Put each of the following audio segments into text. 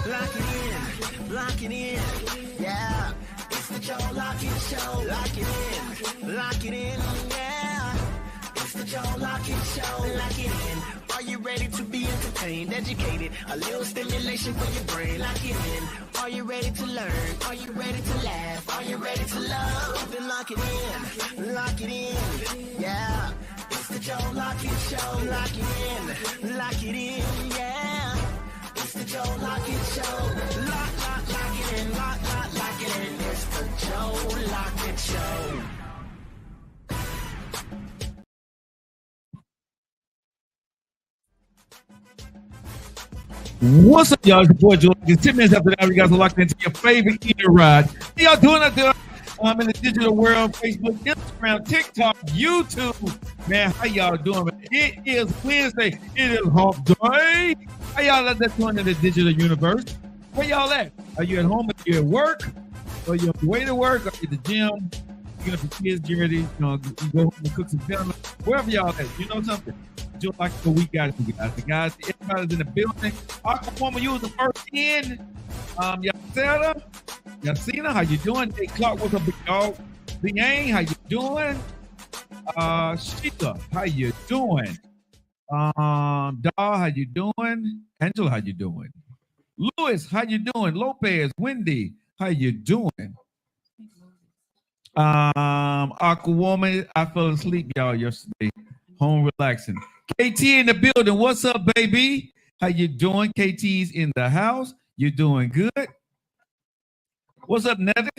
Lock it in, lock it in, yeah. It's the Joe Lockett Show. Lock it in, yeah. It's the Joe Lockett Show. Lock it in. Are you ready to be entertained, educated? A little stimulation for your brain. Lock it in. Are you ready to learn? Are you ready to laugh? Are you ready to love? Then lock it in, yeah. It's the Joe Lockett Show. Lock it in, yeah. It's the Joe Lockett Show. Lock it in, lock it in. It's the Joe Lockett Show. What's up, y'all? It's your boy Joe. 10 minutes after that, we guys are locked into your favorite eater ride. How y'all doing out there? In the digital world, Facebook, Instagram, TikTok, YouTube. Man, how y'all doing? Man? It is Wednesday. It is hump day. How y'all out there doing in the digital universe? Where y'all at? Are you at home? Are you at work? Are you on your way to work? Are you at the gym? You get up your kids dirty? You go home and cook some dinner. Wherever y'all at, you know something? Just like the week guys, the guys, everybody's in the building. Aquawoman, you was the first in. Y'all seen her? How you doing? Hey, Clark, what's up, big dog? Big Ang, how you doing? Sheila, how you doing? Daw, how you doing? Angela, how you doing? Lewis, how you doing? Lopez, Wendy, how you doing? Aquawoman, I fell asleep, y'all, yesterday. Home relaxing. KT in the building. What's up, baby? How you doing? KT's in the house. You doing good? What's up, Nettie?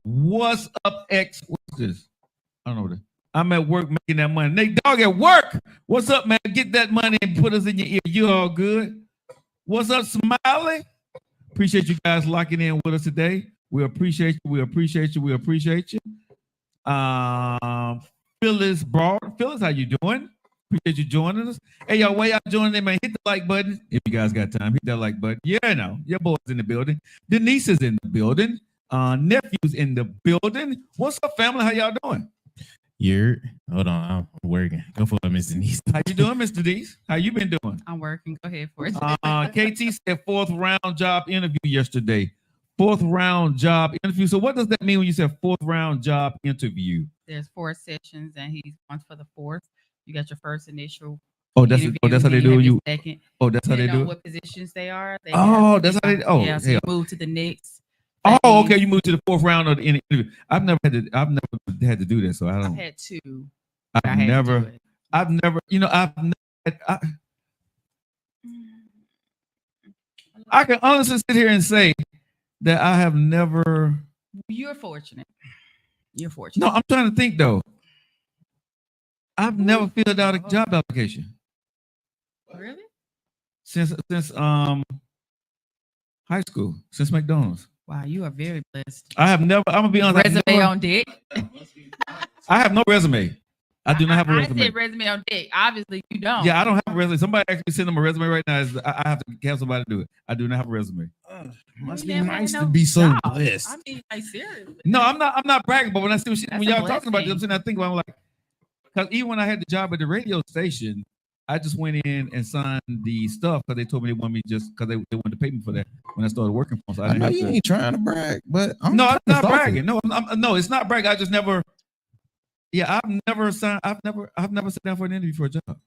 What's up, X? What's this? I don't know what. I'm at work making that money. Nate Dog at work. What's up, man? Get that money and put us in your ear. You all good? What's up, Smiley? Appreciate you guys locking in with us today. We appreciate you. We appreciate you. We appreciate you. Phyllis Broad. Phyllis, how you doing? Appreciate you joining us. Hey, y'all, while y'all joining in, man, hit the like button. If you guys got time, hit that like button. Yeah, I know. Your boy's in the building. Denise is in the building. Nephew's in the building. What's up, family? How y'all doing? Hold on, I'm working. Go for it, Miss Denise. How you doing, Miss Denise? How you been doing? I'm working. Go ahead for it. KT said 4th round job interview yesterday. 4th round job interview. So what does that mean when you said 4th round job interview? There's 4 sessions, and he's going for the 4th. You got your first initial. That's how they do you. Second. That's how they do it. What positions they are. That's how they. Oh, yeah. So you move to the next. Oh, okay. You move to the 4th round of the interview. I've never had to do that, so I don't. I've had 2. I've never. You know, I can honestly sit here and say that I have never. You're fortunate. You're fortunate. No, I'm trying to think though. I've never filled out a job application. Really? Since high school, since McDonald's. Wow, you are very blessed. I have never. I'm gonna be honest. Resume on deck. I have no resume. I do not have a resume. I said resume on deck. Obviously, you don't. Yeah, I don't have a resume. Somebody actually send them a resume right now. I have to have somebody do it. I do not have a resume. Must be nice to be so blessed. I mean, like seriously. No, I'm not bragging. But when I see when y'all talking about this, I'm sitting there thinking, I'm like, because even when I had the job at the radio station, I just went in and signed the stuff because they told me they wanted me just because they wanted to pay me for that when I started working for them. So I know you ain't trying to brag, but I'm not bragging. No, no, it's not bragging. I just never. Yeah, I've never sat down for an interview for a job.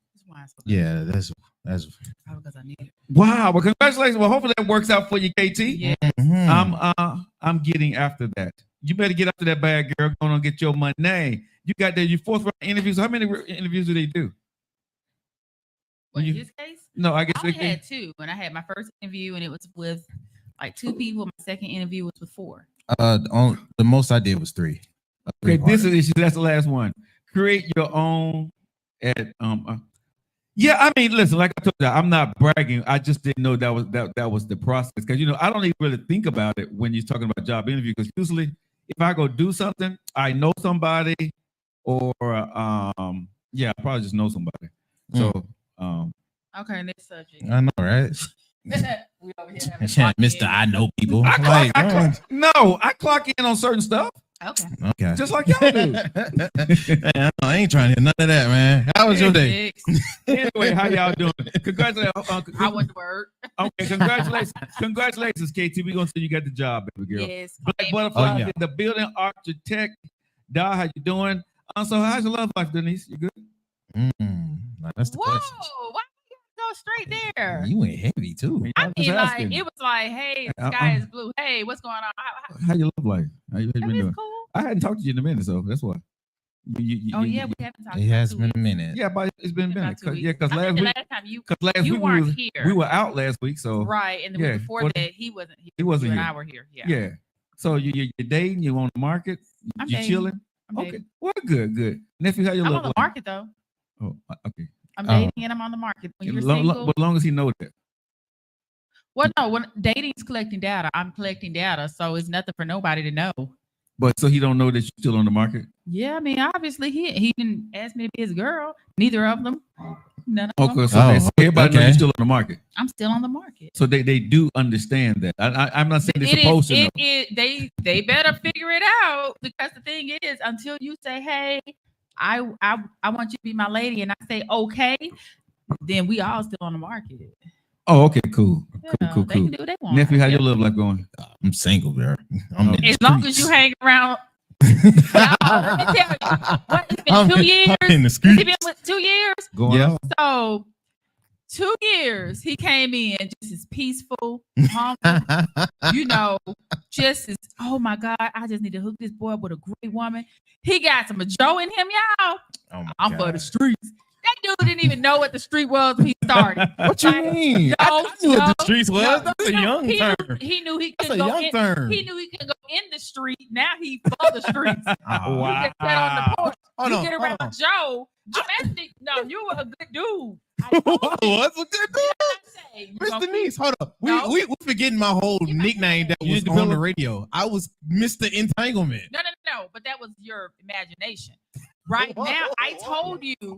Yeah, that's because I need it. Wow, well, congratulations. Well, hopefully that works out for you, KT. Yeah. Mm-hmm. I'm getting after that. You better get after that bag, girl. Go on and get your money. You got your 4th round interviews. How many interviews do they do? What, in his case? No, I guess I had 2. When I had my first interview, and it was with like 2 people. My second interview was with 4. The most I did was 3. Okay, this is that's the last one. Create your own. Yeah, I mean, listen, like I told you, I'm not bragging. I just didn't know that was the process because I don't even really think about it when you're talking about job interview because usually if I go do something, I know somebody or I probably just know somebody. So okay, next subject. I know, right? We over here Mr. I know people. I clock in on certain stuff. Okay. Okay. Just like y'all do. Man, I ain't trying to hear none of that, man. How was your day? Anyway, how y'all doing? Congratulations. I went to work. Okay, congratulations, KT. We're gonna say you got the job, baby girl. Yes. Black Butterfly, Oh, yeah. the building architect. Da, how you doing? So how's your love life, Denise? You good? Now that's the Whoa! question. Why you go straight there? You went heavy too. I I'm mean, just like asking. it was like, hey, the sky is blue. Hey, what's going on? How your love life? How you been That is doing? cool. I hadn't talked to you in a minute, so that's why. We haven't talked. It has been a minute. Yeah, but it's been a minute. About 2 weeks. Because I last think the week, last time you we weren't was, here. we were out last week, so right, and the yeah, week before for- that he wasn't here. he wasn't you here. and I were here. Yeah. yeah. So you're dating, you on the market, I'm you dating. chilling. I'm Okay, dating. well, good. Nephew, how you I'm love on the life? market though. Oh, okay. I'm dating and I'm on the market. When you're single, But long as he knows that. well, no, when dating's collecting data, I'm collecting data, so it's nothing for nobody to know. But so he don't know that you're still on the market. Yeah, I mean, obviously he didn't ask me to be his girl. Neither of them. None of them. Okay, so everybody knows you're still on the market. I'm still on the market. So they do understand that. I'm not saying they're supposed to know. They better figure it out, because the thing is, until you say, hey, I want you to be my lady, and I say okay, then we all still on the market. Oh, okay, cool. Yeah, Cool. They can do what they want. Nephew, how your love life going? I'm single, bro. I'm in the As long as streets. you hang around. Y'all, let me tell you, what, it's been 2 years. I'm in the It's streets. been with 2 years. Going on? So 2 years he came in just as peaceful, humble, just as, oh my God, I just need to hook this boy up with a great woman. He got some Joe in him, y'all. Oh my I'm for God. the streets. That dude didn't even know what the street was when he started. What you mean? I knew what the streets was. That's a young term. He knew he That's could a go young in. term. He knew he could go in the street. Now he for the streets. Oh, You just sat on the porch. Hold you on, get hold around on. Joe. I'm asking, no, you were a good dude. What's a good dude? Miss Denise, hold up. We forgetting my whole nickname that was on the radio. I was Mr. Entanglement. No. But that was your imagination. Right now, I told you at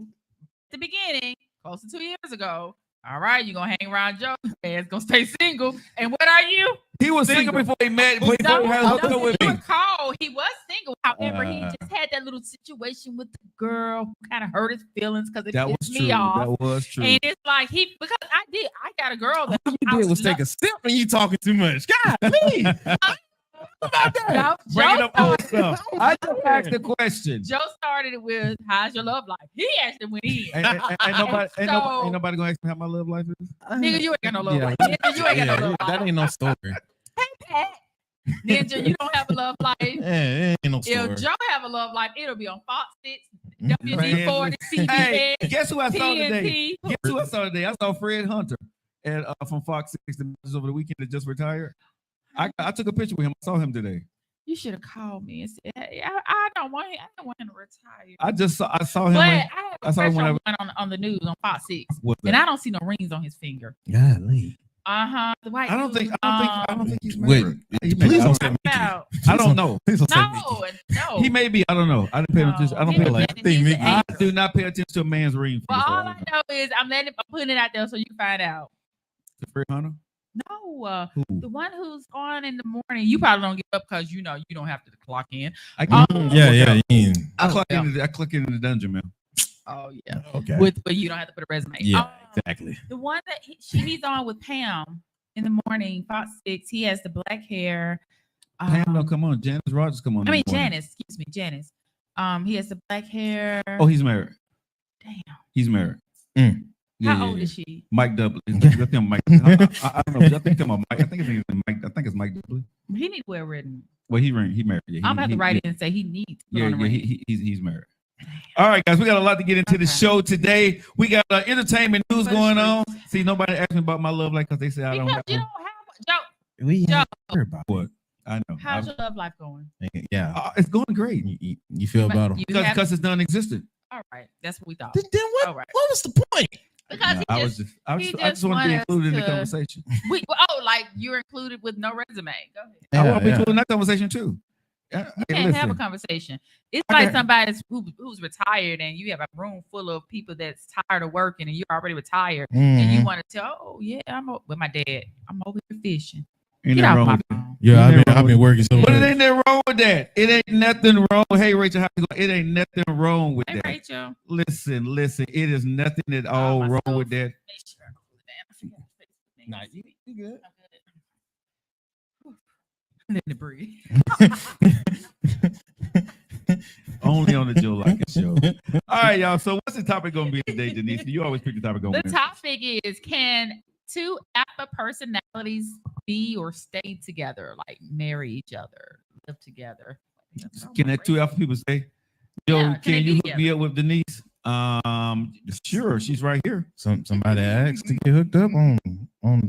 the beginning, close to 2 years ago, all right, you're going to hang around Joe. Man's going to stay single. And what are you? He was single before he met. Before he had hooked up with you me. recall, he was single. However, he just had that little situation with the girl who kind of hurt his feelings because it pissed me off. That was true. And it's like because I got a girl that All you did was take a sip and you talking too much. God, please. About that. Bringing up old stuff. I just asked the question. Joe started it with, how's your love life? He actually went in. Ain't nobody gonna ask me how my love life is. Nigga, you ain't got no love life. Nigga, you ain't got no love life. That ain't no story. Hey, Pat. Ninja, you don't have a love life. Yeah, it ain't no story. If Joe have a love life, it'll be on Fox 6, WD-40, CBS, Hey, guess who I saw today? TNT. Guess who I saw today? I saw Fred Hunter from Fox 6 over the weekend that just retired. I took a picture with him. I saw him today. You should have called me and said, hey, I don't want him to retire. I saw him. But I saw him on the news on Fox 6. And I don't see no rings on his finger. Golly. The white I don't dude, think he's Wait, married. please don't say me. about. I don't know. Please don't say me. No. He may be. I don't know. I didn't pay attention. I don't pay like- attention. think I do not pay attention to a man's ring. But all I know is I'm putting it out there so you can find out. Fred Hunter. No, the one who's on in the morning. You probably don't get up because you don't have to clock in. I click in the dungeon, man. Oh yeah. Okay. But you don't have to put a resume. Yeah, exactly. The one that he's on with Pam in the morning, Fox 6. He has the black hair. Pam, no, come on. Janice Rogers, come on. Janice. Excuse me, Janice. He has the black hair. Oh, he's married. Damn. He's married. How old is she? Mike Dudley. That's him, Mike. I don't know. I think Mike. I think his name is Mike. I think it's Mike Dudley. He need to wear a ring. Well, he married. Yeah, I'm about to write it and say he needs. He's married. All right, guys, we got a lot to get into the show today. We got entertainment news going on. See, nobody asked me about my love life because they said I don't have. You don't have Joe. We Joe. heard about what? I know. How's your love life going? Yeah, it's going great. You feel better because it's non-existent. All right, that's what we thought. Then what? All right. What was the point? Because I just want to be included in the conversation. Like you're included with no resume. Go ahead. I want to be included in that conversation too. You can't have a conversation. It's like somebody who's retired and you have a room full of people that's tired of working and you're already retired and you want to tell, oh yeah, I'm with my dad. I'm over here fishing. Ain't Get nothing off wrong my with that. phone. Yeah, I've been working so But it much. ain't nothing wrong with that. It ain't nothing wrong. Hey, Rachel, how you going? It ain't nothing wrong with Hey, that. Rachel. Listen. It is nothing at all my wrong stuff. with that. Make sure I cool it down. I forgot to fix the thing. Nah, you good. I'm good. Let it breathe. Only on the Joe Lockett Show. All right, y'all. So what's the topic going to be today, Denise? You always pick the topic on The Wednesday. topic is, can two alpha personalities be or stay together, like marry each other, live together? Can that two alpha people stay? Joe, Yeah, can they can be you hook together? me up with Denise? Sure. She's right here. Somebody asked to get hooked up on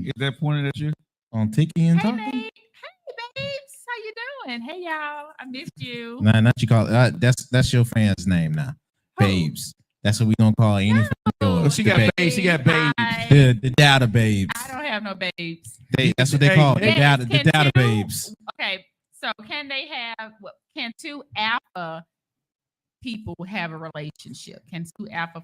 Is that pointed at you? on Tiki and Hey, Talkie. Nate. Hey, babes. How you doing? Hey, y'all. I missed you. Nah, not you call it. That's your fan's name now. Who? Babes. That's what we gonna call any No. girl. Oh, she got babes. She got babes. Hi. the data babes. I don't have no babes. That's what they Hey, call it. hey, The data, Can the data two- babes. Okay, so can they have? Can two alpha people have a relationship? Can two alpha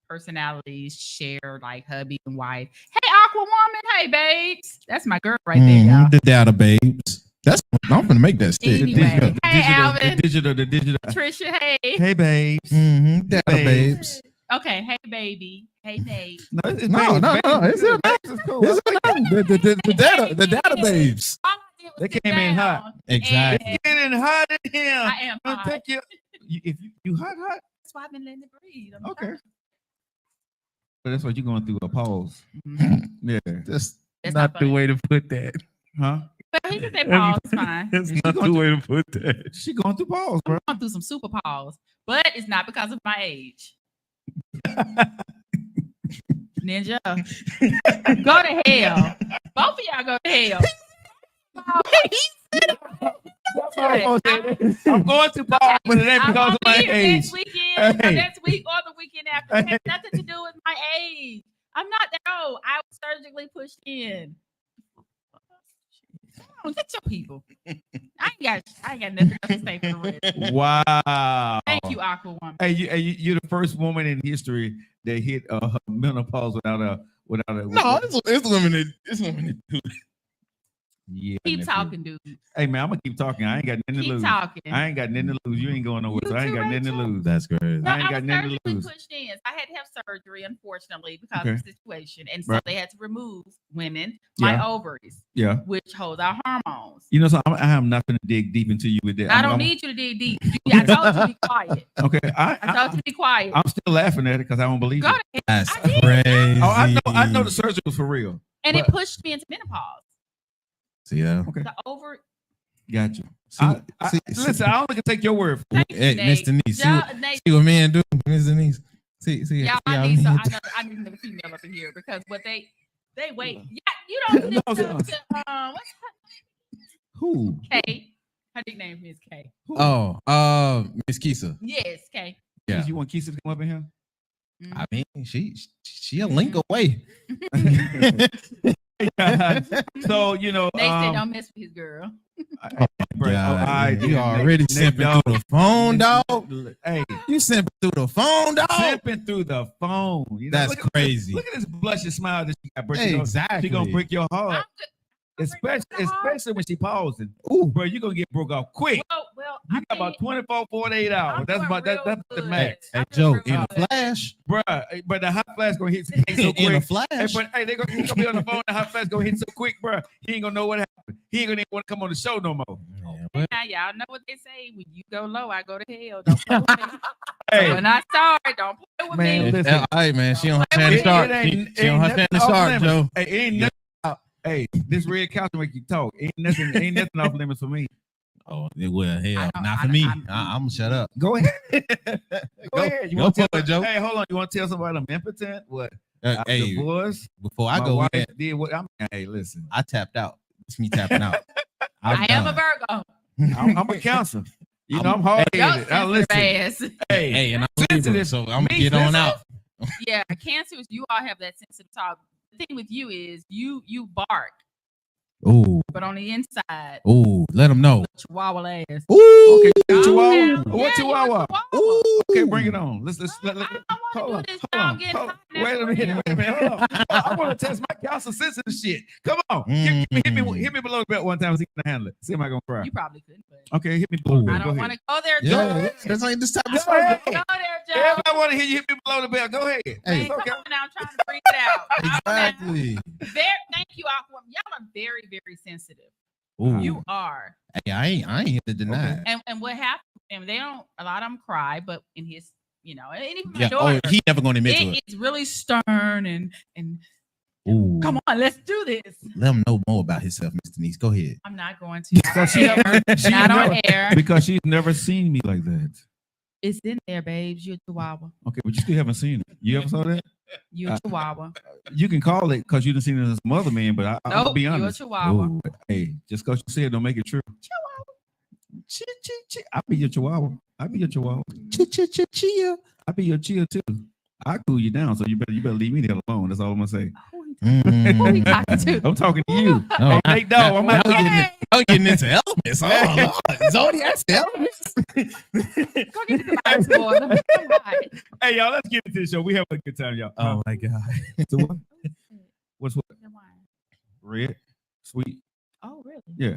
personalities share like hubby and wife? Hey, Aqua Woman. Hey, babes. That's my girl right there, y'all. The data babes. That's I'm gonna make that stick. Anyway. Hey, Alvin. The digital. Trisha. Hey. Hey, babes. Data Babes. babes. Okay. Hey, baby. Hey, Nate. No, it's No, babes. no, Babes no, is it's good. a- Babes is cool. It's the data babes. All I did was They sit came in down, hot. Exactly. It's getting hot in here. I am Don't hot. take if you hot. That's why I've been letting it breathe. I'm Okay. fine. But that's what you're going through a pause. Mhm. Yeah. That's That's not not the funny. way to put that. Huh? But he can say pause. It's fine. That's She not going the to- way to put that. She going through pause, bro. I'm going through some super pause, but it's not because of my age. Ninja, go to hell. Both of y'all go to hell. I'm going to pause, but it ain't I'm because gonna of my be here age. next weekend, or Hey. next week, or the weekend after. It has nothing to do with my age. I'm not that old. I was surgically pushed in. Come on, get your people. I ain't got nothing else to say for the rest. Wow. Thank you, Aqua Woman. Hey, you're the first woman in history that hit menopause without a. No, it's limited. It's limited. Yeah. Keep nephew. talking, dude. Hey man, I'm gonna keep talking. I ain't got nothing to Keep lose. talking. I ain't got nothing to lose. You ain't going nowhere, You so I ain't too, got nothing to Rachel? lose. That's crazy. No, I ain't I got was nothing to surgically lose. pushed in. I had to have surgery, unfortunately, because Okay. of the situation. And so Right. they had to remove my Yeah. ovaries, Yeah. which hold our hormones. You know, so I am not gonna dig deep into you with that. I don't need you to dig deep. I told you to be quiet. Okay, I told you to be quiet. I'm still laughing at it because I don't believe Go it. to hell. That's I did. crazy. Oh, I know the surgery was for real. And it but- pushed me into menopause. See that? Okay, The over. got you. See, Listen, I only can take your word. Thank you, Hey, Nate. Miss Denise. Nate, See what men do, Miss Denise. See, yeah, see I how need men some. do. I need another female up in here because what they wait. Yeah, you don't No, listen no. to what's Who? her Kay? Her nickname is Kay. Who? Oh, Miss Kisa. Yes, Kay. Yeah. You want Keisha to come up in here? I mean, she a link away. So you know, Nate said, "Don't mess with his girl." God, you already simping through the phone, dog. Hey, You simping through the phone, dog. simping through the phone. You know, That's look at- crazy. Look at this blushing smile that she got. Bro. She Exactly. gonna break your heart, I'm good. especially when she pausing. Ooh. Bro, you gonna get broke off quick. Well, You I got about 24, 48 hours. I'm That's doing about that's real the good. max. Hey, I'm Joe, doing in real a good. flash. Bruh, but the hot flash gonna hit so quick. In a flash. Hey, but hey, they gonna be on the phone. The hot flash gonna hit so quick, bruh. He ain't gonna know what happened. He ain't gonna even want to come on the show no more. Yeah, but- Now y'all know what they say: when you go low, I go to hell. Don't play with me. Hey, When I start, don't play with Man, me. listen. All right, man. She on her It hand to ain't- start. it ain't- She on her ain't hand to nothing off start, limits. Joe. Hey, ain't nothing. Hey, this red couch make you talk. Ain't nothing off limits for me. Oh, well, hell, I know, not for I- me. I'm- I'm gonna shut up. Go ahead. Go Go- ahead. You go want to for it, Joe. Hey, hold on. You want to tell somebody I'm impotent? What? I'm Hey, divorced. before I My go wife in, did what? Hey, listen. I tapped out. It's me tapping out. I am a Virgo. I'm a counselor. You know, I'm hard Y'all headed. I sensitive listen. ass. Hey, Hey, and I'm Libra, sensitive. so I'm gonna Me get on sensitive? out. Yeah, cancers, you all have that sensitive talk. The thing with you is you bark. Ooh, but on the inside, Ooh, let them know. Chihuahua ass. Ooh, Okay, Oh, Chihuahua. yeah, What yeah, Chihuahua? Ooh. Okay, bring it on. Let's I don't want to do this. I'm getting hot now. Wait a minute. Hold on. I want to test my calcium sensitive shit. Come on. Hit me below the belt one time. See if I can handle it. See if I gonna cry. You probably couldn't, but Okay, hit me below the I belt. don't Go want ahead. to go there, Yeah, Joe. that's like this type of Go stuff. ahead. Go there, Joe. Everybody want to hear you hit me below the belt. Go ahead. Hey. Man, It's come okay. on now. I'm trying to bring it out. Exactly. Thank you, Aqua. Y'all are very, very sensitive. Ooh. You are. Hey, I ain't here to deny it. And what happened? And they don't. A lot of them cry, but in his, and even my Yeah. daughter, Oh, he never gonna admit to it. it's really stern and Ooh. come on, let's do this. Let him know more about himself, Mr. Denise. Go ahead. I'm not going to. Because she Not on air. Because she's never seen me like that. It's in there, babes. You're a Chihuahua. Okay, but you still haven't seen it. You ever saw that? You're a Chihuahua. You can call it because you done seen it as mother man, but I'll Nope, be you're a honest. Chihuahua. Ooh, hey, just because you say it don't make it true. I'll be your Chihuahua. I'll be your Chihuahua. Chia. I'll be your Chia too. I'll cool you down, so you better leave me the hell alone. That's all I'm gonna say. Who are you talking to? I'm talking to you. Oh, Hey, dog, I'm out Hey, I'm getting into elements. Oh, Lord. Zodiac's elements. go get the ice water. Hey, y'all, let's get into the show. We have a good time, y'all. Oh my God. So what? What's what? Red, sweet. Oh, really? Yeah,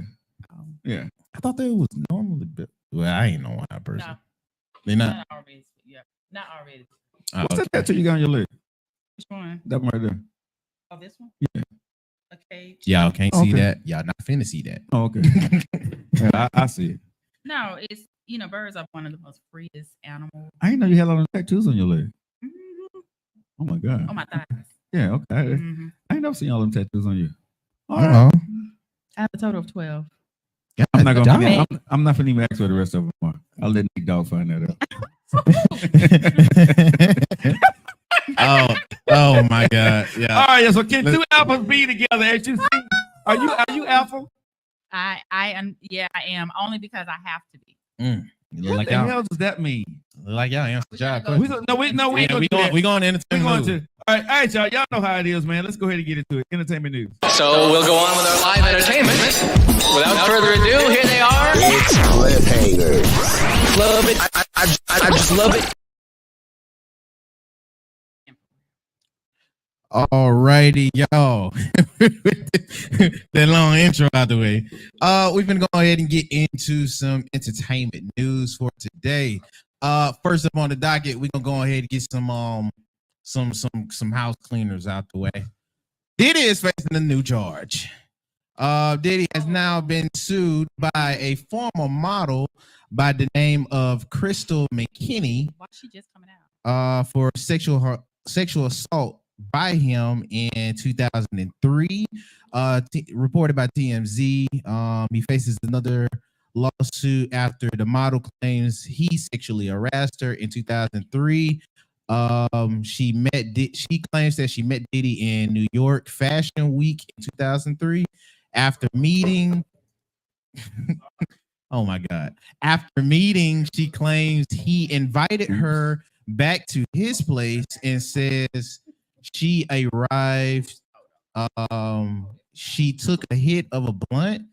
Oh. yeah. I thought that was normally built. Well, I ain't no one person. No, They not. not already. Yeah, not already. Oh, What's okay. that tattoo you got on your leg? Which one? That one right there. Oh, this one? Yeah. A cage? Y'all can't see Okay. that. Y'all not finna see that. Oh, okay. Yeah, I see it. No, it's, birds are one of the most freest animals. I didn't know you had a lot of tattoos on your leg. Mhm. Oh my god. On my thighs. Yeah. Okay. Mhm. I ain't never seen all them tattoos on you. All right. Uh-oh. I have a total of 12. I'm not gonna. God. I'm not gonna even ask for the rest of them. More. I'll let Nick Dog find that out. oh my God. Yeah. All right. So can two alphas be together? As you see, are you alpha? I am. Yeah, I am. Only because I have to be. You look What like the y'all. hell does that mean? Look like y'all answer the job. Go- We going We going to we entertainment going news. to. All right, y'all. Y'all know how it is, man. Let's go ahead and get into it. Entertainment news. So we'll go on with our live entertainment. Without further ado, here they are. It's cliffhangers. Love it. I just love it. Alrighty, y'all. That long intro out the way. We've been going ahead and get into some entertainment news for today. First up on the docket, we're gonna go ahead and get some house cleaners out the way. Diddy is facing a new charge. Diddy has now been sued by a former model by the name of Crystal McKinney Why she just coming out? for sexual assault by him in 2003. Reported by TMZ. He faces another lawsuit after the model claims he sexually harassed her in 2003. She claims that she met Diddy in New York Fashion Week in 2003. After meeting, oh my God. After meeting, she claims he invited her back to his place and says she arrived. She took a hit of a blunt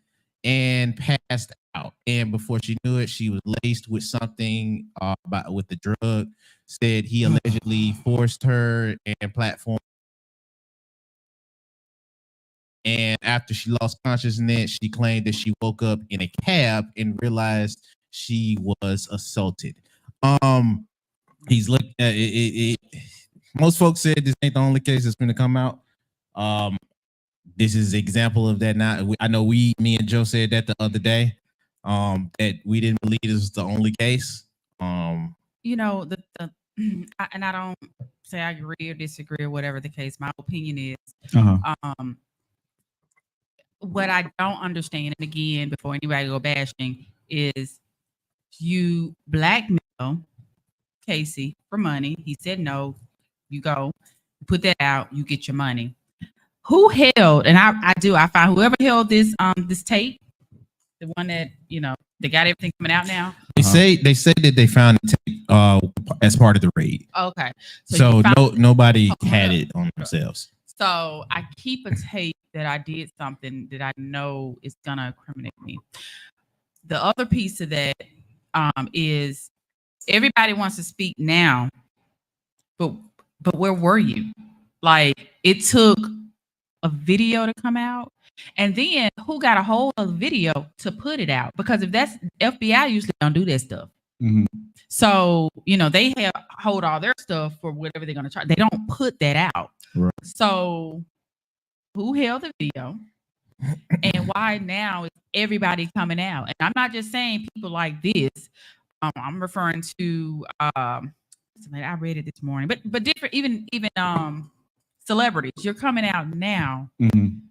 and passed out. And before she knew it, she was laced with something with the drug. Said he allegedly forced her and platform. And after she lost consciousness, she claimed that she woke up in a cab and realized she was assaulted. He's looked at it. Most folks said this ain't the only case that's going to come out. This is an example of that. Now, I know me and Joe said that the other day. That we didn't believe this was the only case. And I don't say I agree or disagree or whatever the case. My opinion is, what I don't understand, and again, before anybody go bashing, is you blackmail Casey for money. He said no. You go, put that out, you get your money. Who held? And I find whoever held this this tape, the one that they got everything coming out now. They say that they found the tape as part of the raid. Okay, So nobody had it on themselves. So I keep a tape that I did something that I know is gonna incriminate me. The other piece of that is everybody wants to speak now, but where were you? Like it took a video to come out, and then who got a hold of the video to put it out? Because if that's FBI, usually don't do that stuff. Mhm. So they have hold all their stuff for whatever they're gonna try. They don't put that out. Right. So who held the video, and why now is everybody coming out? And I'm not just saying people like this. I'm referring to I read it this morning, but different even celebrities. You're coming out now, Mhm.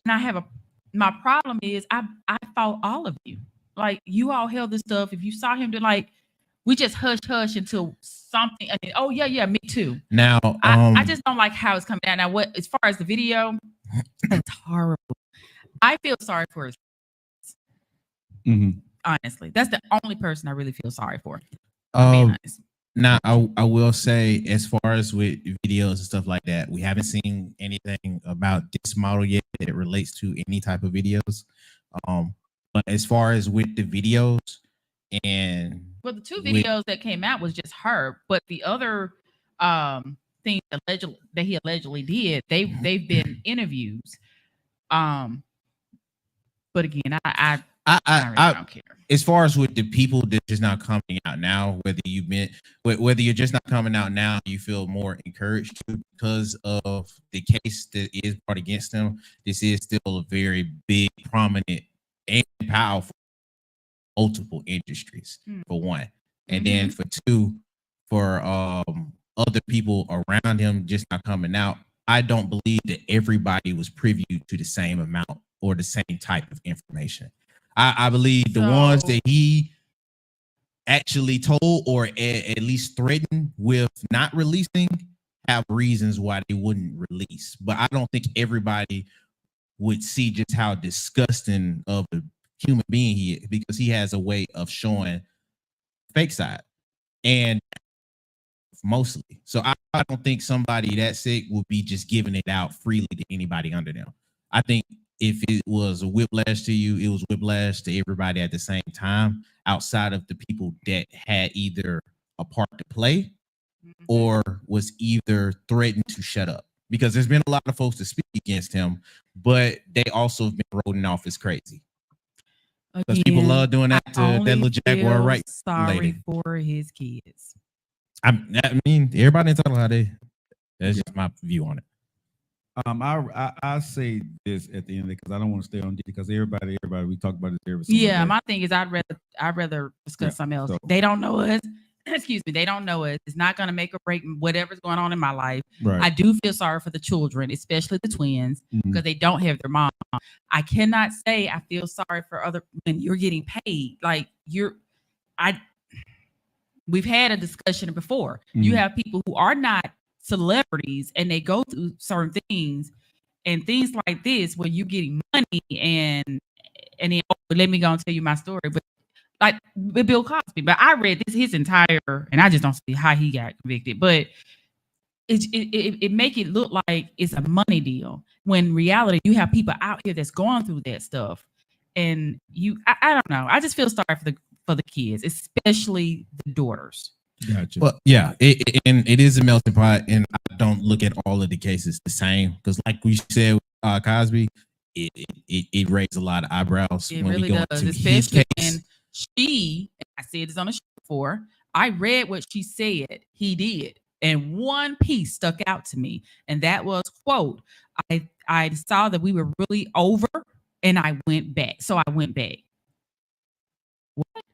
and I have my problem is I fought all of you. Like you all held this stuff. If you saw him, we just hush until something. I mean, oh yeah, me too. Now, I just don't like how it's coming out. Now, what as far as the video, it's horrible. I feel sorry for his Mhm. honestly. That's the only person I really feel sorry for. Being honest. Now, I will say, as far as with videos and stuff like that, we haven't seen anything about this model yet that relates to any type of videos. But as far as with the videos and well, the two videos that came out was just her, but the other thing that he allegedly did, they've been interviews. But again, I really don't care. As far as with the people that just not coming out now, whether you're just not coming out now, you feel more encouraged to because of the case that is brought against them. This is still a very big, prominent, and powerful multiple industries for one, and then for two, for other people around him just not coming out. I don't believe that everybody was privy to the same amount or the same type of information. I believe the ones that he actually told or at least threatened with not releasing have reasons why they wouldn't release. But I don't think everybody would see just how disgusting of a human being he is, because he has a way of showing fake side, and mostly. So I don't think somebody that sick would be just giving it out freely to anybody under them. I think if it was a whiplash to you, it was whiplash to everybody at the same time, outside of the people that had either a part to play or was either threatened to shut up. Because there's been a lot of folks to speak against him, but they also have been rolling off as crazy. Because people love doing that to that little Jaguar right sorry lady. For his kids. I mean, everybody talking about it. That's just my view on it. I say this at the end because I don't want to stay on D because everybody we talk about it every Yeah, day. my thing is I'd rather discuss something else. So, they don't know us. Excuse me, they don't know us. It's not gonna make or break whatever's going on in my life. right. I do feel sorry for the children, especially the twins, because they don't have their mom. I cannot say I feel sorry for other when you're getting paid. Like we've had a discussion before. You have people who are not celebrities and they go through certain things and things like this where you're getting money and then, let me go and tell you my story. But like with Bill Cosby, but I read his entire, and I just don't see how he got convicted. But it make it look like it's a money deal when in reality you have people out here that's going through that stuff, and I don't know. I just feel sorry for the kids, especially the daughters. Gotcha. Well, yeah, it is a melting pot, and I don't look at all of the cases the same because, like we said, Cosby, it raised a lot of eyebrows It when really we go does, into his especially case. when I said this on the show before. I read what she said he did, and one piece stuck out to me, and that was, quote, I saw that we were really over, and I went back. So I went back. What?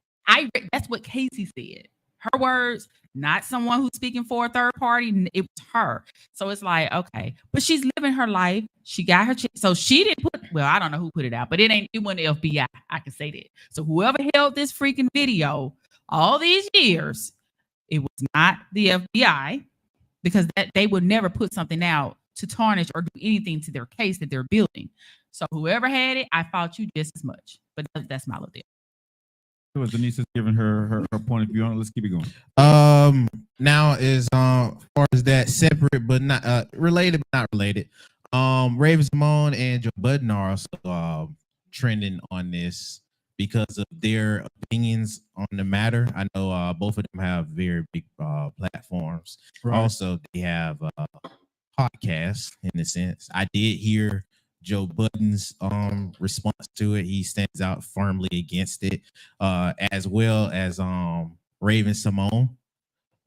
That's what Casey said. Her words, not someone who's speaking for a third party. It was her. So it's like, okay, but she's living her life. She got her check. So she didn't I don't know who put it out, but it wasn't the FBI. I can say that. So whoever held this freaking video all these years, it was not the FBI, because that they would never put something out to tarnish or do anything to their case that they're building. So whoever had it, I fought you just as much. But that's my little deal. Denise is giving her point of view on it. Let's keep it going. Now is far as that separate but not related but not related. Raven Simone and Joe Budden are also trending on this because of their opinions on the matter. I know both of them have very big platforms. Right. Also, they have podcasts in a sense. I did hear Joe Budden's response to it. He stands out firmly against it, as well as Raven Simone.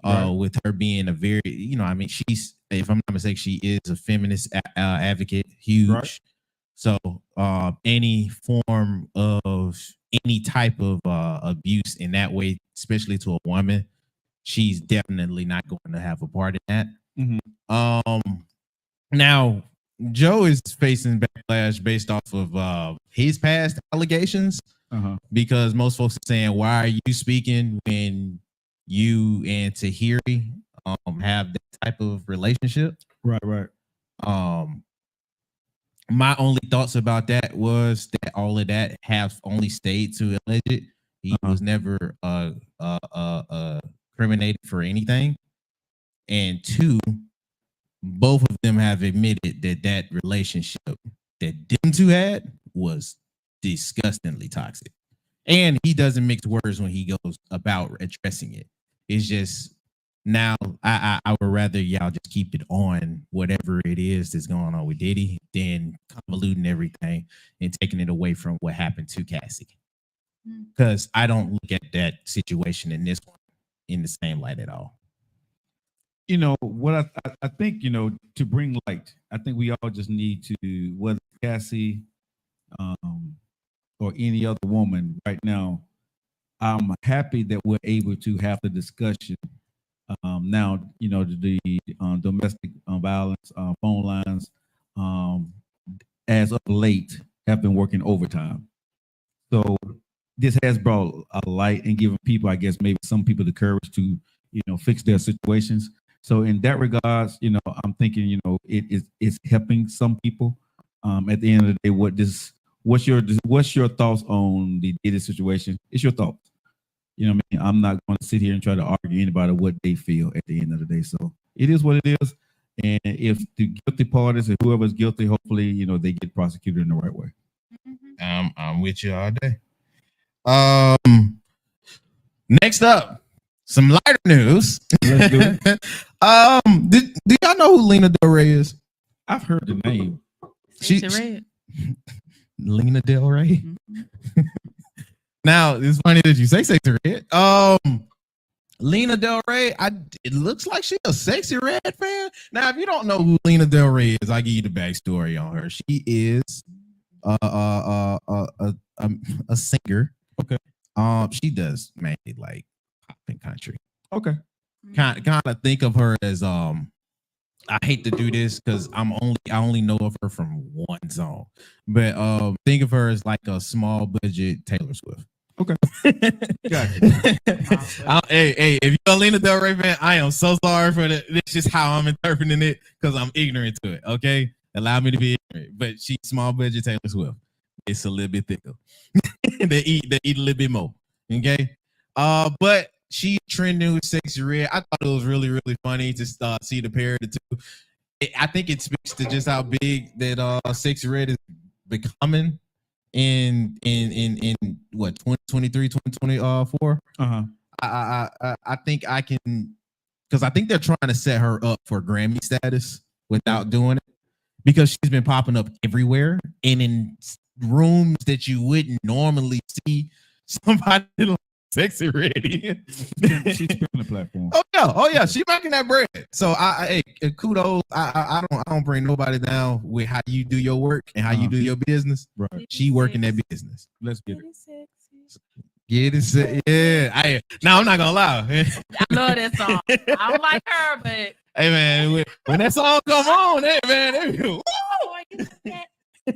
With her being a very, I mean, she's, if I'm not mistaken, she is a feminist advocate, huge. Right. So any form of any type of abuse in that way, especially to a woman, she's definitely not going to have a part in that. Mm-hmm. Now, Joe is facing backlash based off of his past allegations, because most folks are saying, why are you speaking when you and Tahiri have that type of relationship? Right. My only thoughts about that was that all of that have only stayed to alleged. He was never criminated for anything. And two, both of them have admitted that that relationship that them two had was disgustingly toxic. And he doesn't mix words when he goes about addressing it. It's just, now I would rather y'all just keep it on whatever it is that's going on with Diddy than convoluting everything and taking it away from what happened to Cassie. Because I don't look at that situation in this one in the same light at all. What I think, to bring light, I think we all just need to, whether Cassie or any other woman right now, I'm happy that we're able to have the discussion. Now, the domestic violence phone lines, as of late, have been working overtime. So this has brought a light and given people, I guess, maybe some people the courage to, fix their situations. So in that regards, I'm thinking, it's helping some people. At the end of the day, what's your thoughts on the Diddy situation? It's your thoughts. I'm not going to sit here and try to argue anybody what they feel at the end of the day. So it is what it is. And if the guilty parties and whoever's guilty, hopefully, they get prosecuted in the right way. I'm with you all day. Next up, some lighter news. Let's do it. Do y'all know who Lena Del Rey is? I've heard the name. Lena Del Rey. Now, it's funny that you say Sexy Red. Lena Del Rey, it looks like she's a Sexy Red fan. Now, if you don't know who Lena Del Rey is, I'll give you the backstory on her. She is a singer. Okay. She does mainly like pop and country. Okay. Kind of think of her as I hate to do this because I only know of her from one song, but think of her as like a small budget Taylor Swift. Okay. Gotcha. Hey, if you're a Lena Del Rey fan, I am so sorry for that. This is how I'm interpreting it because I'm ignorant to it. Okay, allow me to be ignorant. But she's small budget Taylor Swift. It's a little bit thicker. they eat a little bit more. Okay. But she trending with Sexy Red. I thought it was really, really funny to see the pair of the two. I think it speaks to just how big that Sexy Red is becoming in what 2023, 2024. I think I can, because I think they're trying to set her up for Grammy status without doing it, because she's been popping up everywhere and in rooms that you wouldn't normally see somebody like Sexy Red. She's skipping the platform. Oh yeah, she making that bread. So hey, kudos. I don't bring nobody down with how you do your work and how you do your business. Right. She working that business. Let's get it. Get it. Yeah. I'm not gonna lie. I love that song. I don't like her, but hey man, when that song come on, hey man, oh, I get that. I'm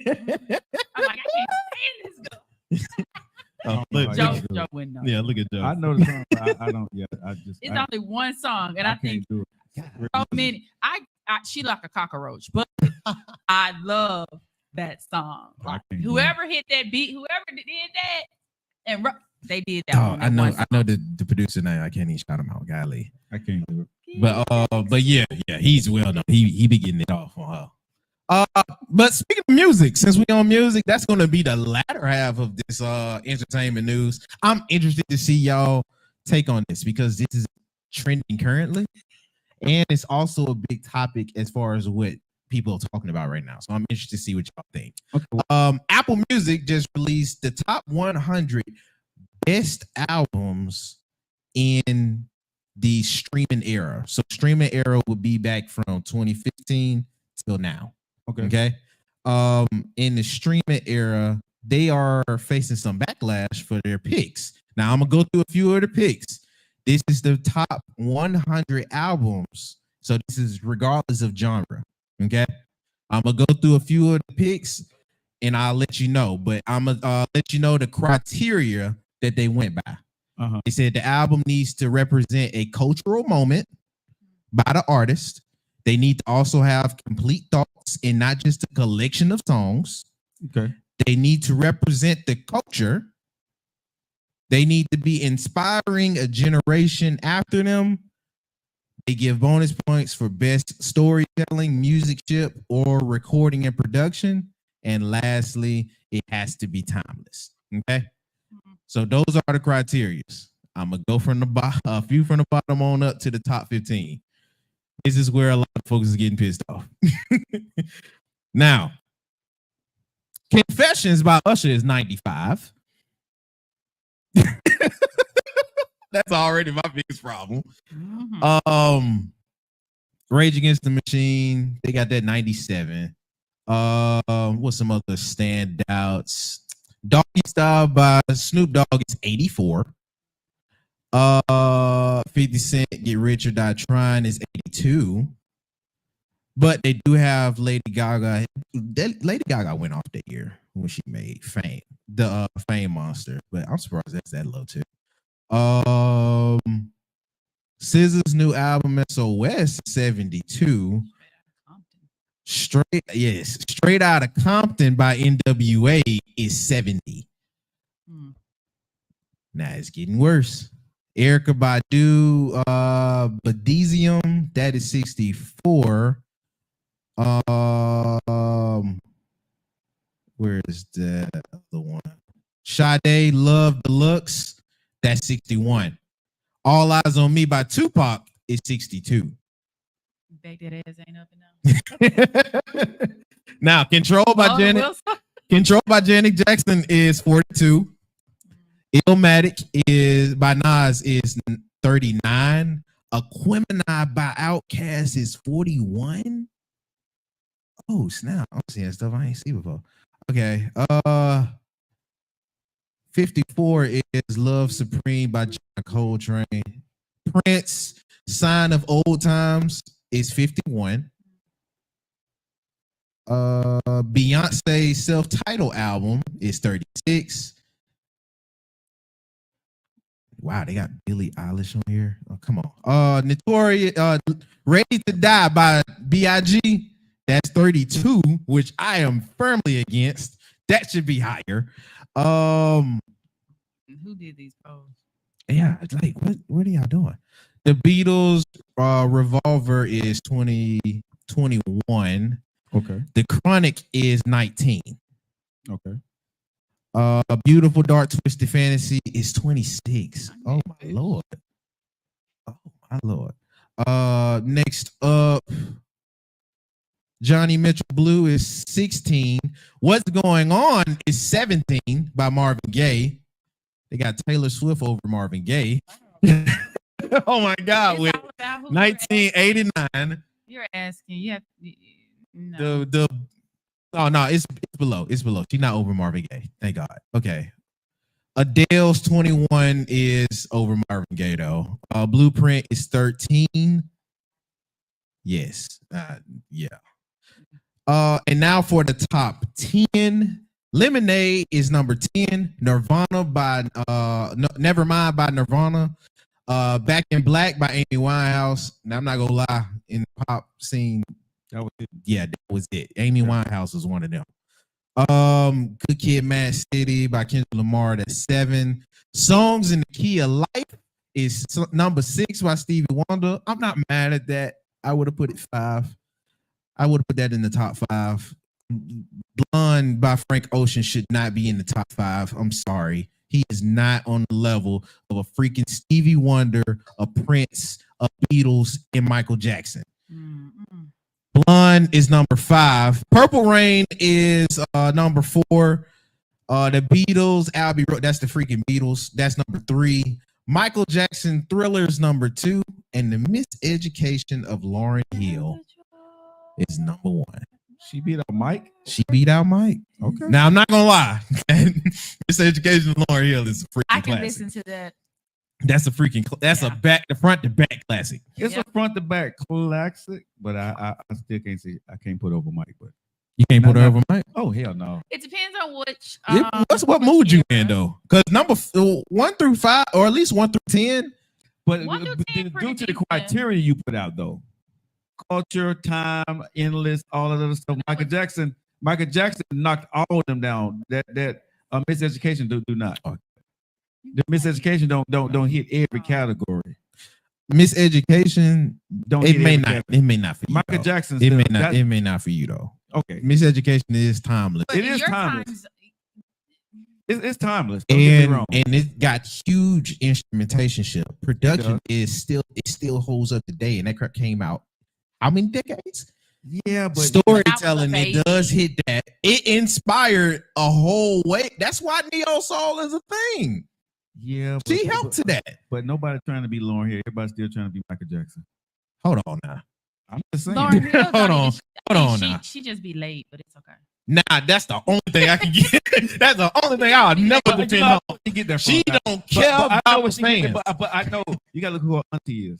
like, I can't stand this girl. Look, Joe wouldn't know. Yeah, look at Joe. I know the song, but I don't. Yeah, It's only one song, and I think can't do it. so many. She like a cockroach, but I love that song. Like, whoever hit that beat, whoever did that, and they did that. I know the producer name. I can't even shout him out, Golly. I can't do it. But yeah, he's well known. He be getting it off on her. But speaking of music, since we on music, that's going to be the latter half of this entertainment news. I'm interested to see y'all take on this because this is trending currently, and it's also a big topic as far as what people are talking about right now. So I'm interested to see what y'all think. Okay. Apple Music just released the top 100 best albums in the streaming era. So streaming era would be back from 2015 till now. Okay. In the streaming era, they are facing some backlash for their picks. Now I'm gonna go through a few of the picks. This is the top 100 albums. So this is regardless of genre. Okay. I'm gonna go through a few of the picks and I'll let you know, but I'm gonna let you know the criteria that they went by. They said the album needs to represent a cultural moment by the artist. They need to also have complete thoughts and not just a collection of songs. Okay. They need to represent the culture. They need to be inspiring a generation after them. They give bonus points for best storytelling, musicship, or recording and production. And lastly, it has to be timeless. Okay. So those are the criteria. I'm gonna go from the bottom, a few from the bottom on up to the top 15. This is where a lot of folks is getting pissed off. Now, Confessions by Usher is 95. That's already my biggest problem. Rage Against the Machine, they got that 97. What's some other standouts? Doggy Style by Snoop Dogg is 84. 50 Cent, Get Rich or Die Trying is 82. But they do have Lady Gaga. Lady Gaga went off that year when she made Fame, the Fame Monster. But I'm surprised that's that low too. SZA's new album SOS 72. Straight Out of Compton by NWA is 70. Now it's getting worse. Erykah Badu, Badesium, that is 64. Where is the other one? Sade, Love Deluxe, that's 61. All Eyes on Me by Tupac is 62. Back that ass ain't up and down. Now, Control by Janet Jackson is 42. Illmatic is by Nas is 39. Aquemini by Outkast is 41. Oh snap! I'm seeing stuff I ain't seen before. Okay, 54 is Love Supreme by John Coltrane. Prince, Sign of Old Times is 51. Beyonce's self-titled album is 36. Wow, they got Billie Eilish on here. Oh, come on. Notorious, Ready to Die by B.I.G. That's 32, which I am firmly against. That should be higher. Who did these polls? Yeah, it's like what are y'all doing? The Beatles Revolver is 21. Okay. The Chronic is 19. Okay. Beautiful Dark Twisted Fantasy is 26. Oh my lord. Oh my lord. Next up, Johnny Mitchell Blue is 16. What's Going On is 17 by Marvin Gaye. They got Taylor Swift over Marvin Gaye. Oh my God! With 1989. You're asking. You have no. Oh no, it's below. It's below. She's not over Marvin Gaye. Thank God. Okay. Adele's 21 is over Marvin Gaye though. Blueprint is 13. Yes. Yeah. And now for the top 10. Lemonade is number 10. Nirvana by Nevermind by Nirvana. Back in Black by Amy Winehouse. Now I'm not gonna lie, in the pop scene, that was it. Yeah, that was it. Amy Winehouse was one of them. Good Kid, Mad City by Kendrick Lamar. That's 7. Songs in the Key of Life is number 6 by Stevie Wonder. I'm not mad at that. I would have put it 5. I would put that in the top 5. Blonde by Frank Ocean should not be in the top 5. I'm sorry. He is not on the level of a freaking Stevie Wonder, a Prince, a Beatles, and Michael Jackson. Mm-mm. Blonde is number 5. Purple Rain is number 4. The Beatles, Abbey Road, that's the freaking Beatles. That's number 3. Michael Jackson, Thriller's number 2. And the Miseducation of Lauryn Hill is number 1. She beat up Mike. She beat out Mike. Okay. Now I'm not gonna lie. Miseducation of Lauryn Hill is a freaking I can classic. listen to that. That's a freaking. That's a back to front to back classic. It's Yep. a front to back classic, but I still can't see. I can't put over Mike. But You can't put No, her no. over Mike. oh hell no. It depends on which. What which mood you era. in though? Because number 1 through 5, or at least 1 through 10. But 1 through 10 due pretty to the decent. criteria you put out though, culture, time, endless, all of that other stuff. Michael Jackson knocked all of them down. That Miseducation do not. The Miseducation don't hit every category. Miseducation. Don't It hit may every not. category. It may not for you. Michael though. Jackson. It may still- not. that- It may not for you though. okay. Miseducation is timeless, But It in is your timeless. times, It's timeless. Don't get me wrong. and it got huge instrumentation. Production is still holds up today, and that crap came out how many decades? Yeah, but Storytelling, baby. it does hit that. It inspired a whole way. That's why neo soul is a thing. yeah, She helped to that. But nobody's trying to be Lauryn Hill. Everybody's still trying to be Michael Jackson. Hold on now. I'm just saying. Lauryn Hill, Hold on. Hold on she, now. She just be late, but it's okay. Nah, that's the only thing I can get. That's the only thing I'll never But you depend know on. you get that from. She don't care I know about what the she get, fans. but I know you gotta look who her auntie is.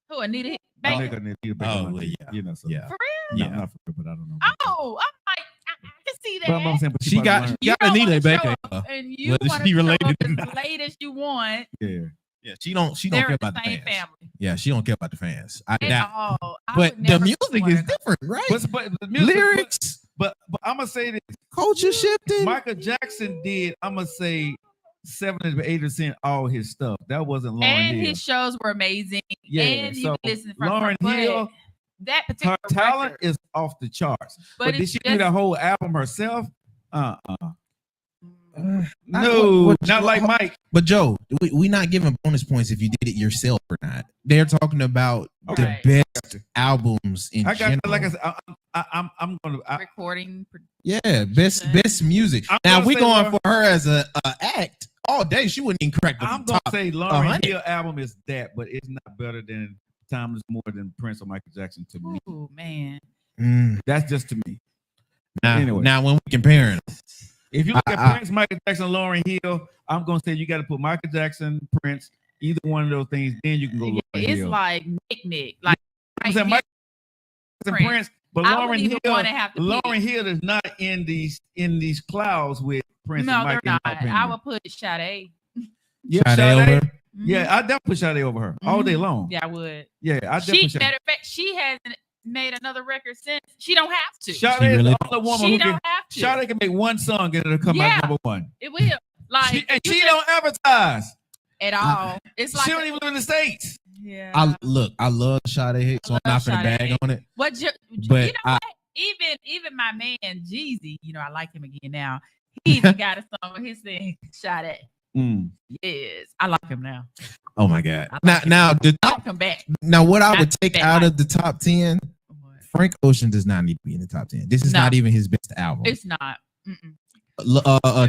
Who Anita I Baker? think Anita Baker Oh, auntie, yeah. you know. So. Yeah. For No, Yeah. not for real, but I don't know. Oh, I'm like, I can see that. But I'm saying, but She probably got learned- You got don't Anita wanna Baker. show up, and you Whether want she to show related up or as not. late as you want. yeah. Yeah, she don't They're care in about the the same fans. family. Yeah, she don't care about the fans. I At doubt. all. I But would the never music support is her. different, right? But the music, Lyrics, but I'm gonna say this: culture shifting. Michael Jackson did. I'm gonna say 70 to 80% all his stuff. That wasn't Lauryn And Hill. his shows were amazing. Yeah, And you so can listen from Lauryn her, but Hill, that her particular talent record, is off the charts. But did it's she do just- that whole album herself? What- No, what- not like Mike. But Joe, we not giving bonus points if you did it yourself or not. They're talking about Right. the best albums in I got general. like I said, I'm gonna. recording. Yeah, best music. I'm Now gonna we say going Lauryn- for her as a act all day. She wouldn't even crack the I'm gonna top. say Lauryn 100. Hill album is that, but it's not better than Timeless more than Prince or Michael Jackson to me. Ooh, man. That's just to me. Now, Anyway. now when we comparing, If you look at I- Prince, Michael Jackson, Lauryn Hill, I'm gonna say you got to put Michael Jackson, Prince, either one of those things. Then you can go Lauryn It's Hill. like Nick. Like I'm saying Michael Jackson, Prince. Prince, but I Lauryn wouldn't even Hill, want to have to pick. Lauryn Hill is not in these clouds with Prince No, and they're Michael. in not. my opinion. I would put Sade. Yeah, Sade Sade. over her? Yeah, I definitely put Sade over her all day long. Yeah, I would. Yeah, I definitely. She, matter of fact, she hasn't made another record since. She don't have to. Sade She is really- the only woman She who don't can. have to. Sade can make one song and it'll come Yeah. out number one. It will. Like And you she just- don't advertise. at all. It's like She don't even live in the States. yeah. I love Sade, so I'm not love finna Sade. bag on it. What you But know what? Even my man Jeezy, I like him again now. He even got a song with his thing, Sade. Mm. Yes, I like him now. Oh my god! I like Now the I like him back. now what I would Not take that out much. of the top 10, Frank Ocean does not need to be in the top 10. This is No. not even his best album. It's not.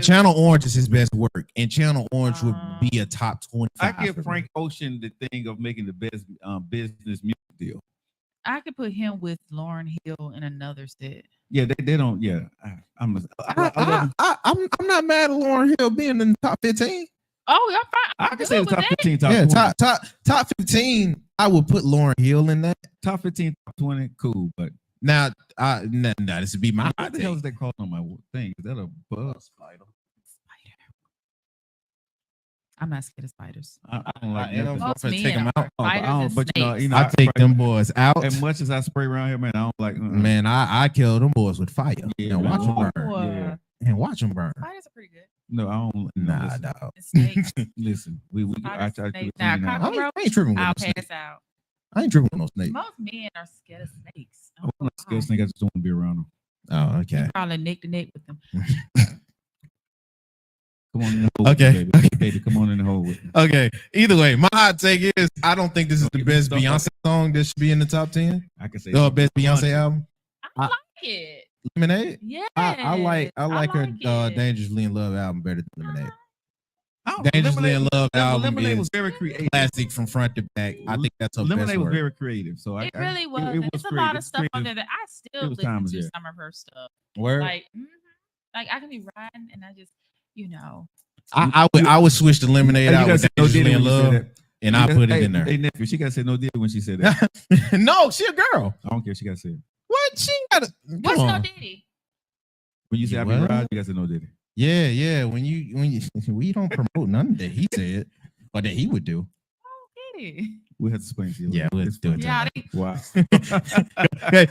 Channel Orange is his best work, and Channel Orange would be a top 25. I give for me. Frank Ocean the thing of making the best business music deal. I could put him with Lauryn Hill in another set. Yeah, they don't. Yeah, I love him. I'm not mad at Lauryn Hill being in the top 15. Oh, you're fine. I I'm can say the good with top that. 15, top Yeah, 20. top 15. I would put Lauryn Hill in that. Top 15, top 20, cool. But Now, this would be my what hot the hell is take. that called on my thing? Is that a bug? Spider. I'm not scared of spiders. I don't like I am. nothing. Most finna men take 'em are out. Oh, but I spiders don't- and but snakes. I take them boys out. As much as I spray around here, man, I don't like. Man, I kill them boys with fire Yeah, and watch them No. burn. Yeah. And watch them burn. Spiders are pretty good. No, I don't. Nah, listen, dog. And snakes. listen, we I Spiders, try to snakes. clean Now, out. I ain't tripping with I'll them. pass out. I ain't tripping on no snake. Most men are scared of snakes. I'm not scared of snake. I just don't want to be around them. Oh, okay. Probably neck to neck with them. Come on in the hole. Okay. With me, baby. Come on in the hole with me. Okay. Either way, my hot take is I don't think this is the best Beyonce song that should be in the top 10. I can say The best Beyonce album. I like it. Lemonade. Yeah. I like her it. Dangerously in Love album better than Lemonade. Oh, Dangerously in Love album Lemonade was is very creative. classic from front to back. I think that's her Lemonade best was work. very creative. So It really was. It was It's a creative. lot of stuff on Creative. there that I It still was listen times to there. some of her stuff. Word. Like I can be riding and I just, I would switch the Lemonade Hey, you out gotta with say no Dangerously diddy in when you said Love, that. and I put it in there. Hey, nephew, she gotta say no diddy when she said that. No, she a girl. I don't care. She gotta say it. What? She ain't got to. what's no Diddy? When you say I be What? ride, you gotta say no diddy. Yeah. When you we don't promote none that he said or that he would do. Oh, Diddy. We have to explain to you. Yeah, we'll do it. Yeah, Wow. Hey,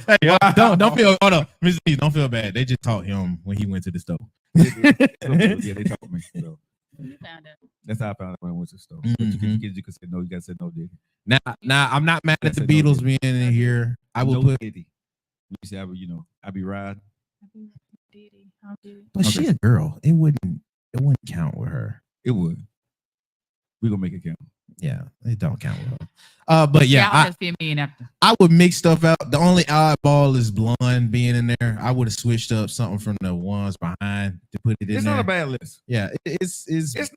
don't feel. Hold on, Miss D, don't feel bad. They just taught him when he went to the store. Yeah, they taught me. So you found out. that's how I found out when I went to the store. Mhm. But you can say no. You gotta say no diddy. Now, I'm not mad at the That's a no Beatles being in here. I will no put, diddy. You say I be riding. Diddy. How Diddy. but she a girl. It wouldn't count with her. It would. We gonna make it count. Yeah, it don't count with her. But yeah, Y'all just fit me in after. I would mix stuff out. The only oddball is Blonde being in there. I would have switched up something from the ones behind to put it in It's there. not a bad list. Yeah, it's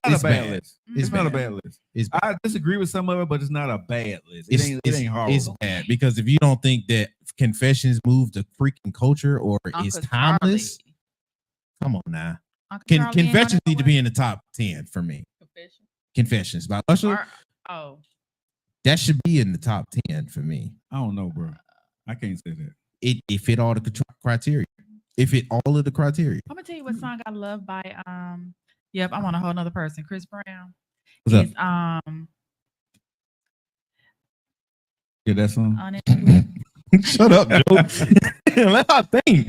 not a bad list. It's not a bad. bad list. It's bad. I disagree with some of it, but it's not a bad list. It ain't horrible. It's bad because if you don't think that Confessions moved the freaking culture or is timeless, come on now. Confessions need to be in the top 10 for me. Confessions by Usher. Oh, That should be in the top 10 for me. I don't know, bro. I can't say that. It fit all the criteria. It fit all of the criteria. I'm gonna tell you what song I love by Yep, I'm on a whole nother person. Chris Brown. What's up? It's Yeah, that song. on it. Shut up, Joe. Let her think.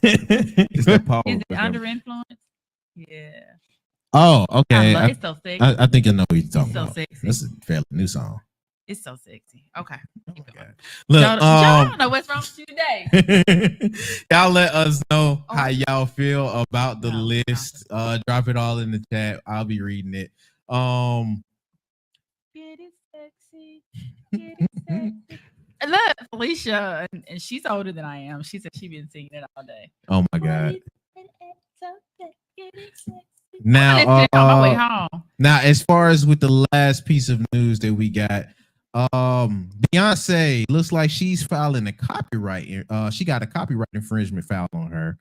It's that Paul. Is it Under Influence? Yeah. Oh, okay. It's so sexy. I think I know what you're talking It's so about. sexy. That's a fairly new song. It's so sexy. Okay. Keep going. Look, Y'all don't know what's wrong with you today. y'all let us know Oh. how y'all feel about the No, list. Drop it all in the chat. I'll be reading it. Get it sexy. Get it sexy. And look, Felicia, and she's older than I am. She said she's been singing it all day. Oh my god. Get it sexy. Now, I'm listening on my way home. now, as far as with the last piece of news that we got, Beyonce looks like she's filing a copyright. She got a copyright infringement filed on her.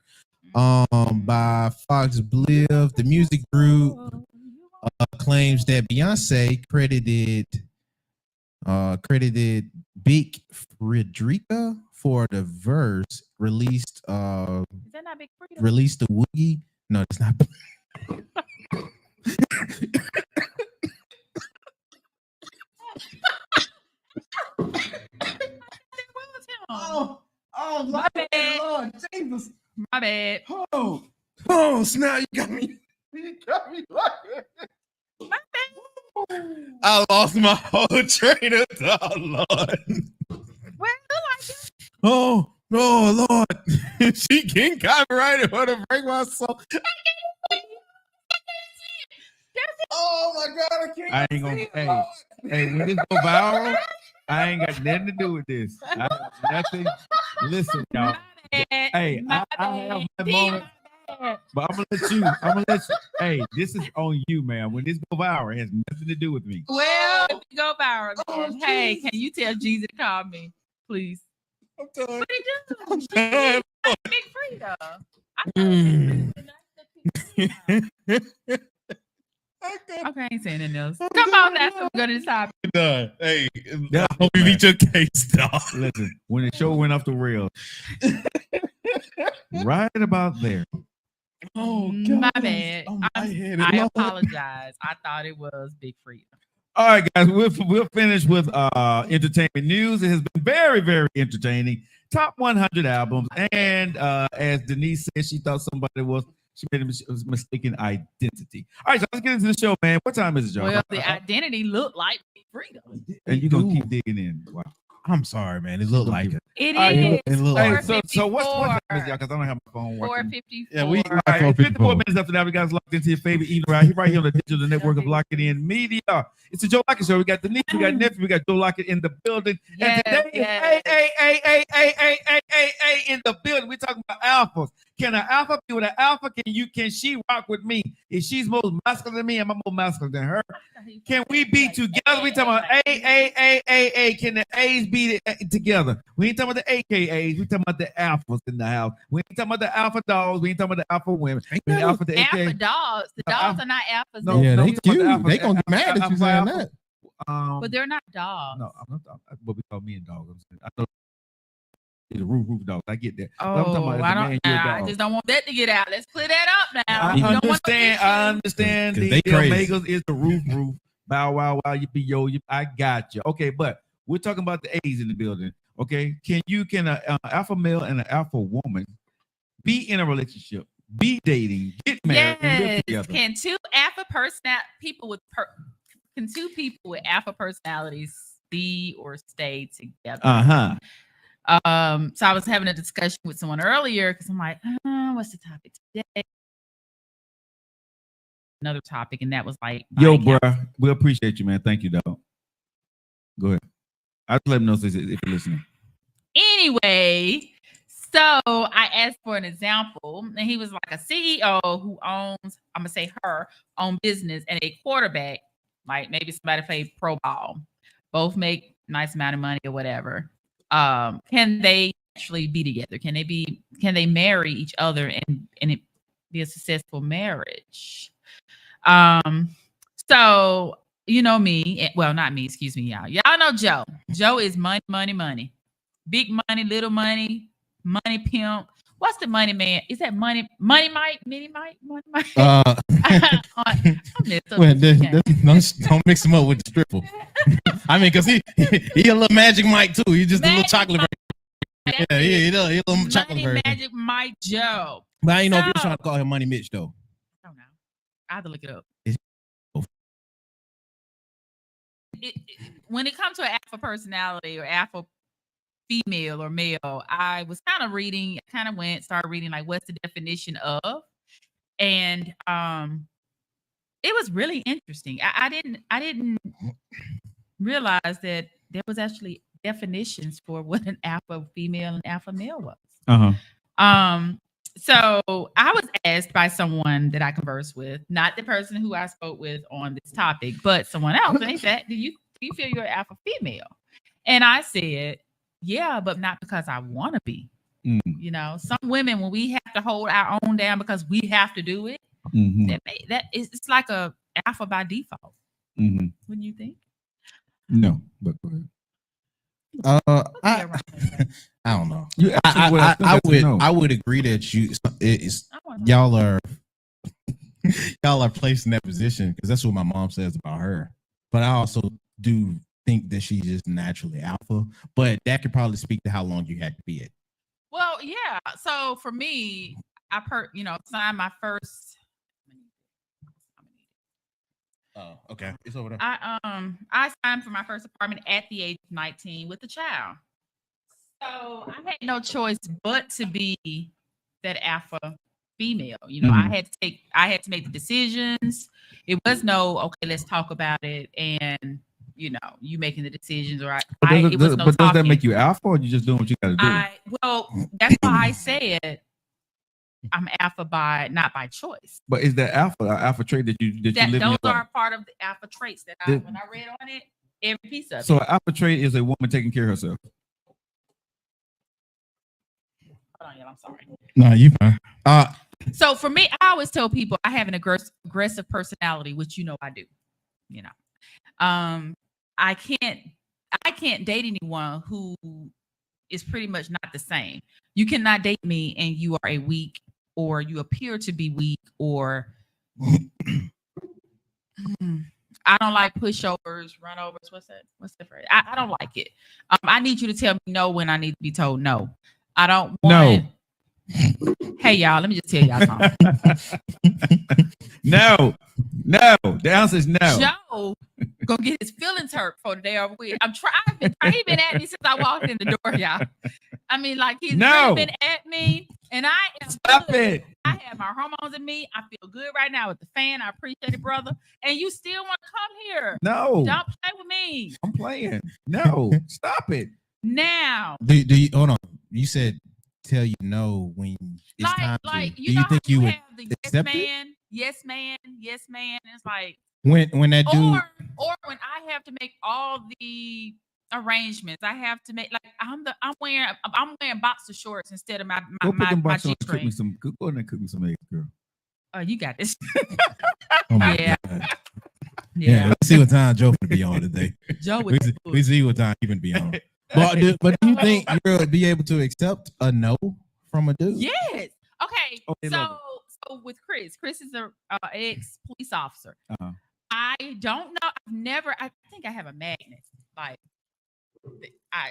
By Fox Bliv, the music group claims that Beyonce credited Big Frederica for the verse released. Is that not Big Freedom? Released the Woogie. No, it's not. Oh, my bad. Lord, Jesus. my bad. Oh, snap! You got me like My bad. I lost my whole train of thought, Lord. Well, I like Oh, Lord. She getting copyrighted for to break my soul. Oh my God, I can't. I ain't gonna. Hey, when this go viral, I ain't got nothing to do with this. I have nothing. Listen, y'all. Hey, I have my moment, but I'm gonna let you. Hey, this is on you, man. When this go viral, it has nothing to do with me. Well, if you go viral, then, hey, can you tell Jesus to call me, please? I'm done. What he I'm do? done. Big Freedom. I Okay, I ain't saying anything else. Come on, now, so we go to the topic. Done. Hey, Yeah, I hope you beat your case, dog. Listen, when the show went off the rails, right about there. Oh, My bad. Oh, my head, I Lord. apologize. I thought it was Big Freedom. All right, guys, we'll finish with entertainment news. It has been very, very entertaining. Top 100 albums, and as Denise said, she thought somebody was She made a mistaken identity. All right, so let's get into the show, man. What time is it, y'all? Well, the identity looked like freedom. And you're gonna keep digging in. Wow. I'm sorry, man. It looked like it. It It is. looked like so what's what time is it, y'all? Because I don't have my phone working. 4:54. Yeah, we All right, 54 minutes after that, we guys locked into your favorite eating right here on the digital network of Lockett In Media. It's the Joe Lockett Show. We got Denise, we got nephew, we got Joe Lockett in the building. Yes, and today is in the building. We're talking about alphas. Can an alpha be with an alpha? Can she rock with me? If she's more masculine than me, am I more masculine than her? Can we be together? We talking about A. Can the A's be together? We ain't talking about the AKAs. We talking about the alphas in the house. We ain't talking about the alpha dogs. We ain't talking about the alpha women. The alpha, the Alpha dogs. The dogs are not alphas. No, yeah, no, they we talking cute. about the They gonna get mad at you saying alpha. that. But they're not dogs. No, I'm not what we call me and dogs. I know it's a roof dog. I get that. But I'm Oh, talking about as a I man, don't. you're a I dog. just don't want that to get out. Let's clear that up now. I We don't want to understand. get I you. understand. 'Cause The they crazy. Omegas is the roof. Bow wow wow. You be yo. I got you. Okay, but we're talking about the A's in the building. Okay, can an alpha male and an alpha woman be in a relationship, be dating, get married, and live Yes. together? Can two people with alpha personalities be or stay together? So I was having a discussion with someone earlier because I'm like, what's the topic today? Another topic, and that was like, Yo, buying bruh, we appreciate you, man. Thank you, dog. Go ahead. I'll let them know if you're listening. Anyway, so I asked for an example, and he was like a CEO who owns, I'm gonna say her own business, and a quarterback, like maybe somebody played pro ball, both make nice amount of money or whatever. Can they actually be together? Can they marry each other and it be a successful marriage? So you know me, well, not me, excuse me, y'all. Y'all know Joe. Joe is money. Big money, little money, money pimp. What's the money man? Is that money Mike, Money Mike? I messed up Well, this game. don't mix him up with the stripper. I mean, cause he a little Magic Mike too. He just a little Magic chocolate. Mike. Yeah, he a little chocolate Money version. Magic Mike Joe. But I ain't know if you're So- trying to call him Money Mitch though. I don't know. I have to look it up. When it comes to an alpha personality or alpha female or male, I was kind of reading, started reading like what's the definition of, and it was really interesting. I didn't realize that there was actually definitions for what an alpha female and alpha male was. So I was asked by someone that I conversed with, not the person who I spoke with on this topic, but someone else. And they said, do you feel you're an alpha female? And I said, yeah, but not because I want to be. You know, some women, when we have to hold our own down because we have to do it, it's like a alpha by default. Wouldn't you think? No, but go ahead. I don't know. I would agree that y'all are placed in that position because that's what my mom says about her. But I also do think that she's just naturally alpha. But that could probably speak to how long you had to be it. Well, yeah. So for me, I signed my first. Oh, okay. It's over there. I signed for my first apartment at the age of 19 with a child. So I had no choice but to be that alpha female. You know, I had to make the decisions. It was no, okay, let's talk about it, and you know, you making the decisions, or does that make you alpha, or you just doing what you got to do? Well, that's why I said I'm alpha not by choice. But is that alpha trait that you live those in? are part of the alpha traits that when I read on it, every piece of it. So an alpha trait is a woman taking care of herself. Hold on, y'all. I'm sorry. No, you fine. So for me, I always tell people I have an aggressive personality, which you know I do. You know, I can't date anyone who is pretty much not the same. You cannot date me and you are a weak, or you appear to be weak, or I don't like pushovers, runovers. What's that? What's the phrase? I don't like it. I need you to tell me no when I need to be told no. I don't want. Hey y'all, let me just tell y'all something. No. The answer is no. Joe gonna get his feelings hurt for the day over with. He's been at me since I walked in the door, y'all. I mean, like he's really been at me, and I am Stop good. it. I have my hormones in me. I feel good right now with the fan. I appreciate it, brother. And you still want to come here? No. Don't play with me. I'm playing. No. Stop it. Now. Do you hold on? You said tell you no when it's time to. Like Do you think you would have the accept yes man? It's like when that dude or when I have to make all the arrangements, I have to make like I'm wearing boxer shorts instead of my Go put them my boxers on and cook me G-string. some. Go in there and cook me some eggs, girl. Oh, you got this. Oh my Yeah. God. Yeah, let's see what time Joe would be on today. Joe We see what time he would be on. But do you think you'll be able to accept a no from a dude? Yes. Okay. they love So with Chris is a ex police officer. Uh-huh. I don't know. I think I have a magnet. Like I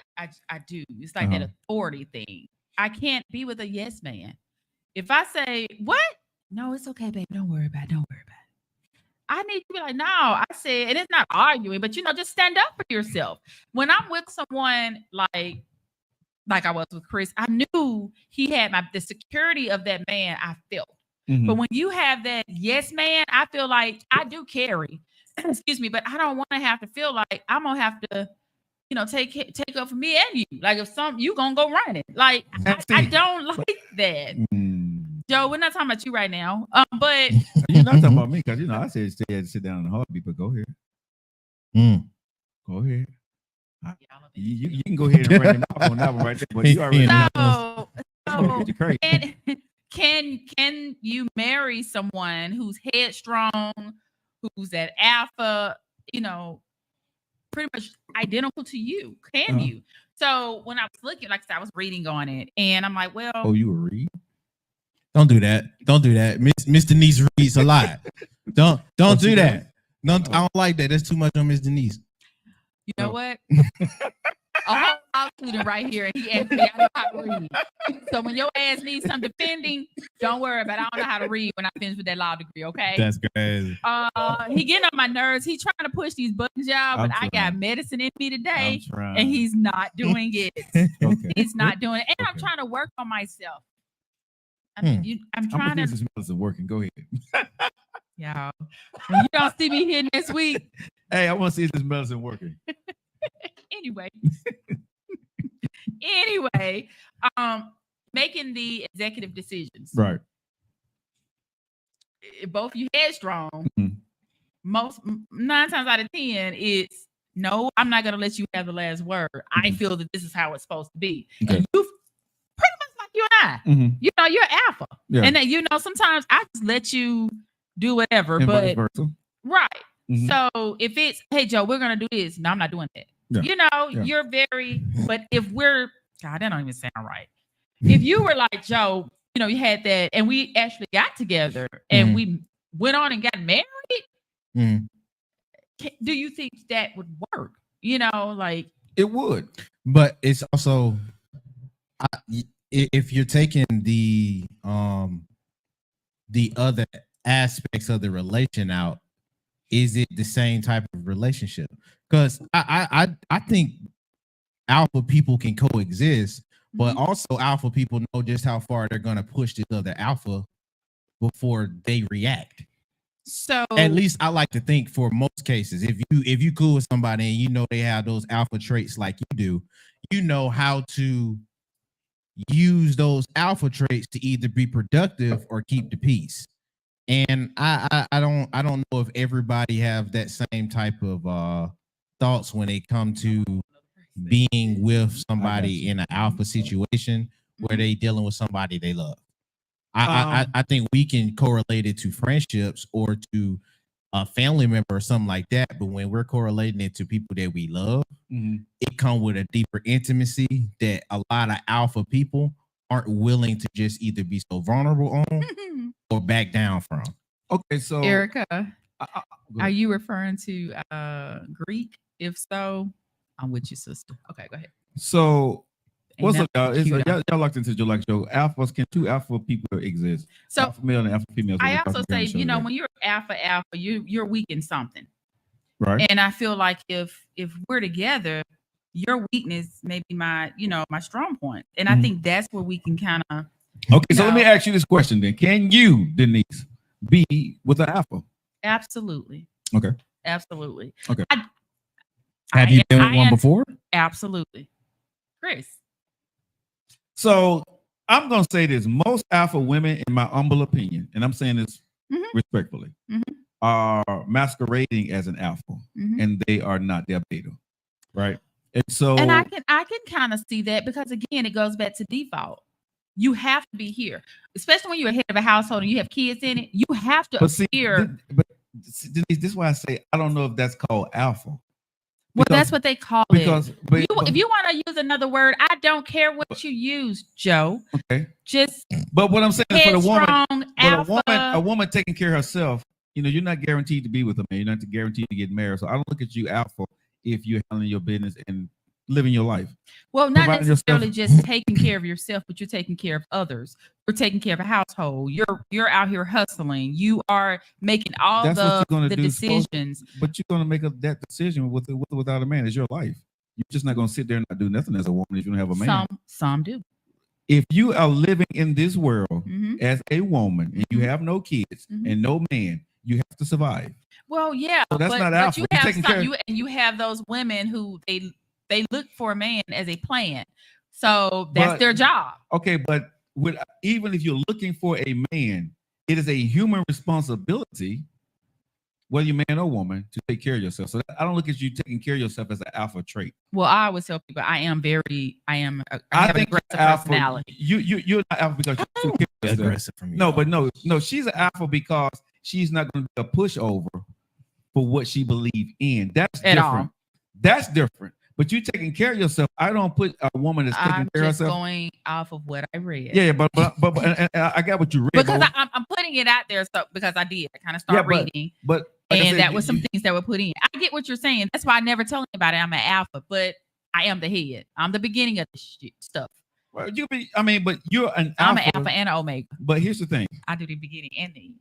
do. It's like that authority thing. I can't be with a yes man. If I say, what? No, it's okay, baby. Don't worry about it. I need to be like, no, I said, and it's not arguing, but just stand up for yourself. When I'm with someone like I was with Chris, I knew he had the security of that man. I felt, but when you have that yes man, I feel like I do carry. Excuse me, but I don't want to have to feel like I'm gonna have to, take up for me and you. Like if you gonna go running, like I don't like that. Joe, we're not talking about you right now. But you're not talking about me because I said stay had to sit down in the heartbeat, but go ahead. Go ahead. You can go ahead and run him off on that one right there, but you already can you marry someone who's headstrong, who's that alpha, pretty much identical to you? Can you? So when I was looking, like I said, I was reading on it, and I'm like, well, oh, you were reading? Don't do that. Miss Denise reads a lot. Don't do that. No, I don't like that. That's too much on Miss Denise. You know what? A whole student right here, and he asked me, I know how to read. So when your ass needs some defending, don't worry about it. I don't know how to read when I finish with that law degree, okay? That's crazy. He getting on my nerves. He's trying to push these buttons, y'all, but I got medicine in me today, and he's not doing it. Okay. He's not doing it. And I'm trying to work on myself. I mean, I'm trying to. This medicine working. Go ahead. Y'all, when you don't see me here next week. Hey, I want to see if this medicine working. Anyway, making the executive decisions. Right. Both you headstrong. Most 9 times out of 10, it's no, I'm not gonna let you have the last word. I feel that this is how it's supposed to be. Okay. And you pretty much like you and I. You're alpha. Yeah. And then sometimes I just let you do whatever, and but right. So if it's, hey Joe, we're gonna do this. No, I'm not doing that. Yeah. You're very, but if we're, God, that don't even sound right. If you were like Joe, you had that, and we actually got together and we went on and got married. Do you think that would work? Like it would, but it's also, if you're taking the other aspects of the relation out, is it the same type of relationship? Because I think alpha people can coexist, but also alpha people know just how far they're gonna push this other alpha before they react. So at least I like to think for most cases, if you cool with somebody and they have those alpha traits like you do, you know how to use those alpha traits to either be productive or keep the peace. And I don't know if everybody have that same type of thoughts when they come to being with somebody in an alpha situation where they dealing with somebody they love. I think we can correlate it to friendships or to a family member or something like that. But when we're correlating it to people that we love, it comes with a deeper intimacy that a lot of alpha people aren't willing to just either be so vulnerable on or back down from. Okay, so Erica, are you referring to Greek? If so, I'm with you, sister. Okay, go ahead. So What's up, y'all? Cute. Y'all locked into Joe Lockett Show. Alphas, can two alpha people exist? So alpha male and alpha female. I also say, when you're alpha, you're weak in something. Right. And I feel like if we're together, your weakness may be my strong point. And I think that's where we can kind of. Okay, so let me ask you this question then. Can you, Denise, be with an alpha? Absolutely. Okay. Absolutely. Okay. Have you been with one before? Absolutely. Chris. So I'm going to say this. Most alpha women, in my humble opinion, and I'm saying this respectfully, are masquerading as an alpha, and they are not. They're beta, right? And so, and I can kind of see that because again, it goes back to default. You have to be here, especially when you're head of a household and you have kids in it. You have to appear. Denise, this is why I say I don't know if that's called alpha. Well, that's what they call it. If you want to use another word, I don't care what you use, Joe. Okay. But what I'm saying is, for the woman, a woman taking care of herself, you're not guaranteed to be with a man. You're not guaranteed to get married. So I don't look at you alpha if you're handling your business and living your life. Well, not necessarily just taking care of yourself, but you're taking care of others. You're taking care of a household. You're out here hustling. You are making all the decisions. But you're going to make that decision with or without a man. It's your life. You're just not going to sit there and not do nothing as a woman if you don't have a man. Some do. If you are living in this world as a woman and you have no kids and no man, you have to survive. Well, yeah, so that's not alpha. You have those women who they look for a man as a plan. So that's their job. Okay, but even if you're looking for a man, it is a human responsibility, whether you're man or woman, to take care of yourself. So I don't look at you taking care of yourself as an alpha trait. Well, I always tell people I have an aggressive personality. You're not alpha because you're too aggressive from you. No, she's an alpha because she's not going to be a pushover for what she believes in. That's different. That's different. But you taking care of yourself. I don't put a woman that's taking care of herself. I'm just going off of what I read. Yeah, but and I got what you read. Because I'm putting it out there because I did. I kind of started reading. But and that was some things that were put in. I get what you're saying. That's why I never tell anybody I'm an alpha, but I am the head. I'm the beginning of the stuff. Well, but you're an alpha. I'm an alpha and an omega. But here's the thing. I do the beginning and the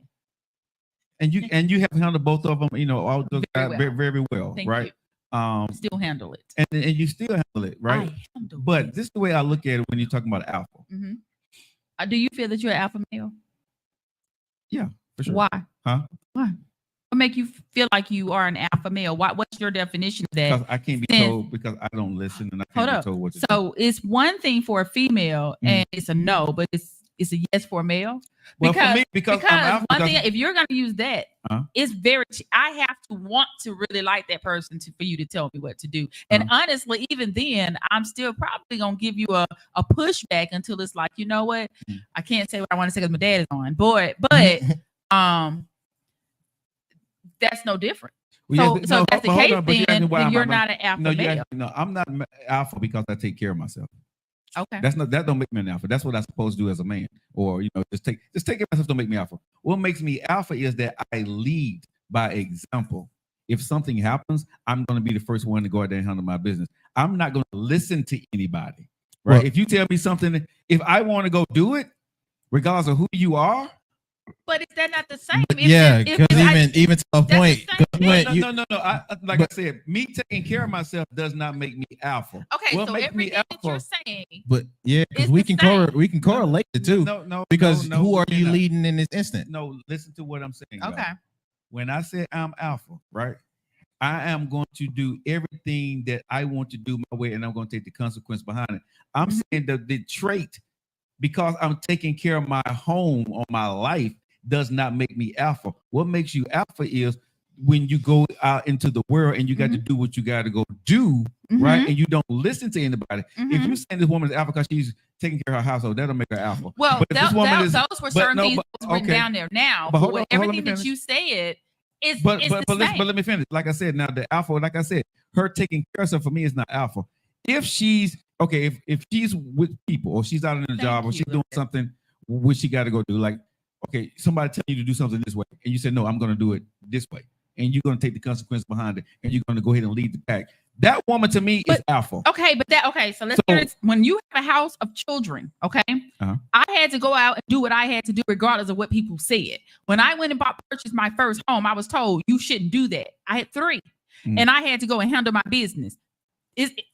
end. And you have handled both of them, all those guys very well, Thank right? You. Still handle it. And you still handle it, right? But this is the way I look at it when you're talking about alpha. Do you feel that you're an alpha male? Yeah, for sure. Why? Huh? Why? What make you feel like you are an alpha male? What's your definition of that? Because I can't be told because I don't listen and I can't be told what to do. So it's one thing for a female and it's a no, but it's a yes for a male. Well, for me, because I'm alpha, one thing, if you're going to use that, it's I have to want to really like that person for you to tell me what to do. And honestly, even then, I'm still probably going to give you a pushback until it's like, you know what? I can't say what I want to say because my dad is on. But that's no different. So that's the case, then you're not an alpha male. No, I'm not alpha because I take care of myself. Okay. That don't make me an alpha. That's what I'm supposed to do as a man. Or just take care of myself don't make me alpha. What makes me alpha is that I lead by example. If something happens, I'm going to be the first one to go out there and handle my business. I'm not going to listen to anybody. Right? Well, if you tell me something, if I want to go do it, regardless of who you are. But is that not the same? Because even to a point. No. I said, me taking care of myself does not make me alpha. Okay, what so makes me alpha, that you're saying, but because we can correlate the two. Because who are you leading in this instant? No, listen to what I'm saying. Okay. Y'all. When I say I'm alpha, right? I am going to do everything that I want to do my way, and I'm going to take the consequence behind it. I'm saying that the trait. Because I'm taking care of my home or my life does not make me alpha. What makes you alpha is when you go out into the world and you got to do what you got to go do, right? And you don't listen to anybody. If you're saying this woman is alpha because she's taking care of her household, that'll make her alpha. Well, those were certain things written down there. Now, but everything that you said is but let me finish. Like I said, now the alpha, like I said, her taking care of herself for me is not alpha. If she's if she's with people or she's out in a job or she's doing something which she got to go do, like, okay, somebody tell you to do something this way and you say, no, I'm going to do it this way. And you're going to take the consequence behind it and you're going to go ahead and lead the pack. That woman to me is alpha. Okay, so let's hear it. When you have a house of children, okay, I had to go out and do what I had to do regardless of what people said. When I went and purchased my first home, I was told you shouldn't do that. I had 3 and I had to go and handle my business.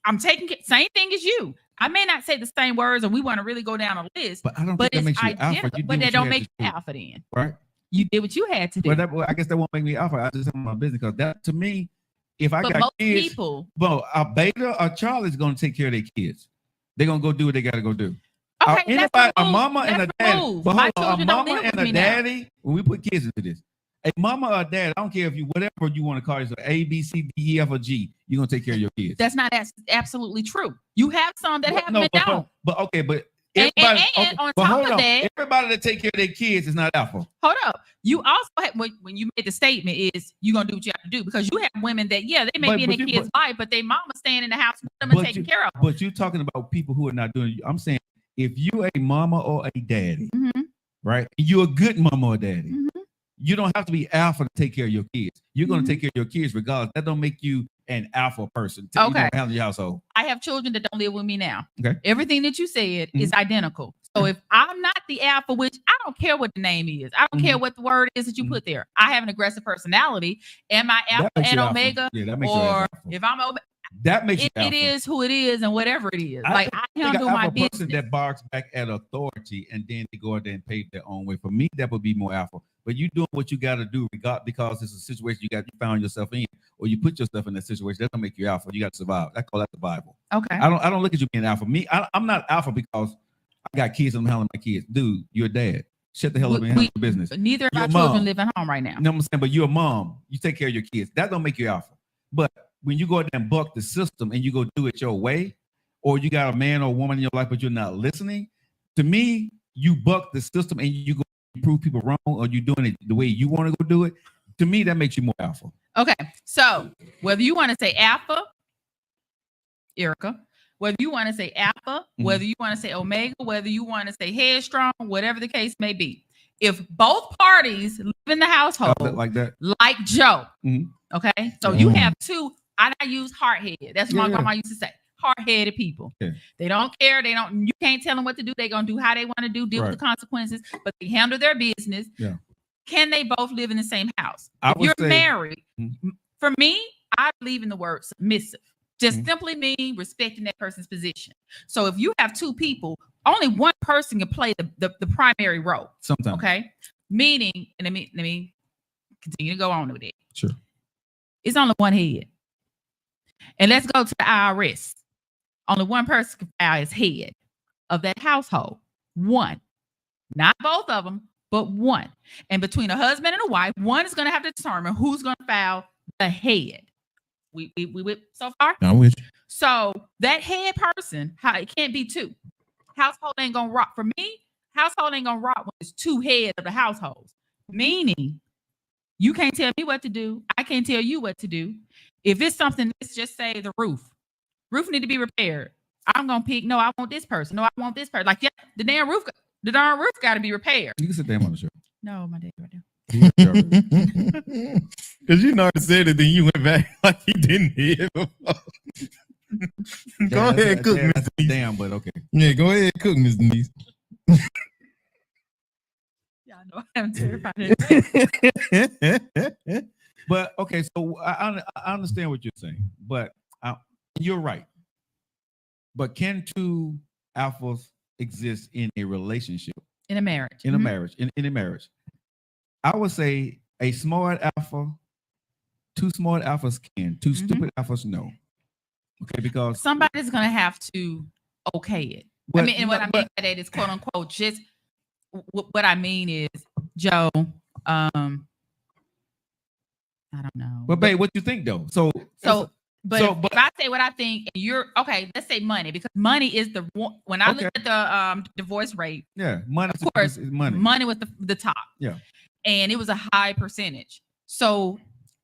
I'm taking same thing as you. I may not say the same words, and we want to really go down a list. But I don't think that makes you alpha. But that don't make you alpha then. Right? You did what you had to do. But I guess that won't make me alpha. I just have my business because that to me, if I got most kids, people, well, a beta or Charlie's going to take care of their kids. They're going to go do what they got to go do. Okay, anybody, a mama and a daddy. But hold on, a mama and a daddy, when we put kids into this, a mama or a dad, I don't care if you, whatever you want to call yourself, A, B, C, D, E, F, or G, you're going to take care of your kids. That's not absolutely true. You have some that have and don't. But everybody, and on top of that, everybody that take care of their kids is not alpha. Hold up. You also have, when you made the statement is you're going to do what you have to do, because you have women that, they may be in their kids' life, but they mama staying in the house with them and taking care of them. But you're talking about people who are not doing it. I'm saying if you a mama or a daddy, right, you're a good mama or daddy. You don't have to be alpha to take care of your kids. You're going to take care of your kids regardless. That don't make you an alpha person to handle your household. I have children that don't live with me now. Okay. Everything that you said is identical. So if I'm not the alpha, which I don't care what the name is, I don't care what the word is that you put there. I have an aggressive personality. Am I alpha and omega? Yeah, that makes or you alpha. If I'm omega, that makes it is who it is and whatever it is. I handle my business. Person that barks back at authority and then they go out there and pave their own way. For me, that would be more alpha. But you doing what you got to do because it's a situation you found yourself in, or you put yourself in that situation. That don't make you alpha. You got to survive. I call that survival. Okay. I don't look at you being alpha. Me, I'm not alpha because I got kids. I'm handling my kids. Dude, you're a dad. Shut the hell up and handle your business. Neither of our children live at home right now. You know what I'm saying? But you're a mom. You take care of your kids. That don't make you alpha. But when you go out there and buck the system and you go do it your way, or you got a man or a woman in your life, but you're not listening, to me, you buck the system and you go prove people wrong, or you doing it the way you want to go do it. To me, that makes you more alpha. Okay. So whether you want to say alpha, Erica, whether you want to say alpha, whether you want to say omega, whether you want to say headstrong, whatever the case may be, if both parties live in the household like that, like Joe, okay, so you have two. I use hard-headed. That's what my grandma used to say. Hard-headed people. Yeah. They don't care. You can't tell them what to do. They're gonna do how they want to deal with the consequences, but they handle their business. Yeah. Can they both live in the same house? If you're married, for me, I believe in the word submissive. Just simply mean respecting that person's position. So if you have two people, only one person can play the primary role. Sometimes. Okay. Meaning, and let me continue to go on with it. Sure. It's only one head. And let's go to the IRS. Only one person can file as head of that household. One. Not both of them, but one. And between a husband and a wife, one is going to have to determine who's going to file the head. We so far? I'm with you. So that head person, it can't be two. Household ain't going to rock. For me, household ain't going to rock when it's two heads of the households. Meaning, you can't tell me what to do. I can't tell you what to do. If it's something, let's just say the roof. Roof need to be repaired. I'm going to pick, no, I want this person. No, I want this person. Like, the darn roof got to be repaired. You can sit down on the show. No, my dad right there. Because you already said it, then you went back like he didn't hear before. Go ahead, cook, Miss Denise. Damn, but okay. Yeah, go ahead, cook, Miss Denise. Yeah, I know. I'm terrified. But okay, so I understand what you're saying, but you're right. But can two alphas exist in a relationship? In a marriage. In a marriage. In a marriage. I would say a smart alpha, two smart alphas can. Two stupid alphas, no. Okay, because somebody's gonna have to okay it. What I mean by that is quote unquote just what I mean is, Joe, I don't know. But babe, what you think though? But if I say what I think, and you're okay, let's say money, because money is the one. When I look at the divorce rate, money, of course, is money. Money was the top, and it was a high percentage. So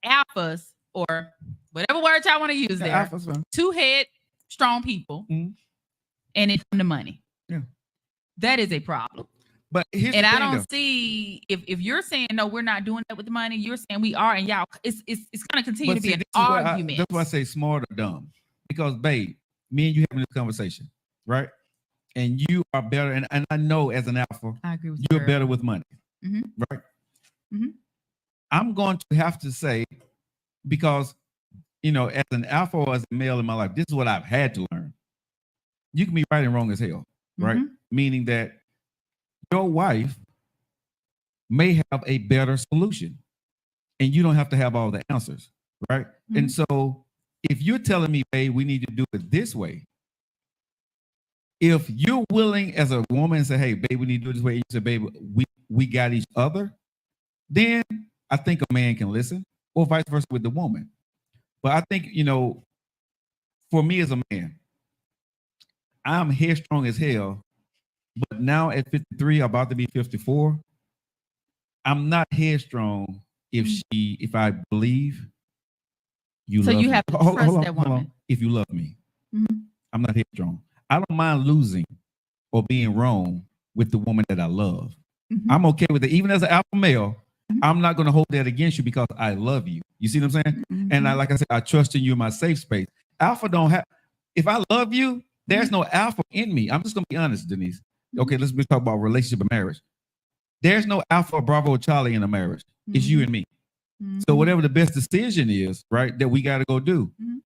alphas, or whatever words y'all want to use there, alphas, two head strong people, and it's the money. Yeah, that is a problem. But here's And the I thing, don't though. see if you're saying no, we're not doing that with the money. You're saying we are, and y'all, it's going to continue But to be see, an this is why argument. that's why I say smart or dumb. Because, babe, me and you having this conversation, right? And you are better, and I know as an alpha, I agree with you. you're better with money, Mhm. right? Mhm. I'm going to have to say, because, as an alpha or as a male in my life, this is what I've had to learn. You can be right and wrong as hell, right? Mhm. Meaning that your wife may have a better solution, and you don't have to have all the answers, right? Mhm. And so, if you're telling me, babe, we need to do it this way, if you're willing as a woman and say, hey, babe, we need to do it this way, and you say, babe, we got each other, then I think a man can listen, or vice versa with the woman. But I think, for me as a man, I'm headstrong as hell. But now at 53, about to be 54, I'm not headstrong if I believe you So love you me. have to Hold trust on, that hold on. woman. If you love me, Mhm. I'm not headstrong. I don't mind losing or being wrong with the woman that I love. Mhm. I'm okay with it. Even as an alpha male, Mhm. I'm not going to hold that against you because I love you. You see what I'm saying? Mhm. And like I said, I trust in you in my safe space. Alpha don't have, if I love you, there's no alpha in me. I'm just going to be honest, Denise. Okay, let's talk about relationship and marriage. There's no alpha, bravo, or Charlie in a marriage. It's you and me. Mhm. So whatever the best decision is, right, that we got to go do, Mhm.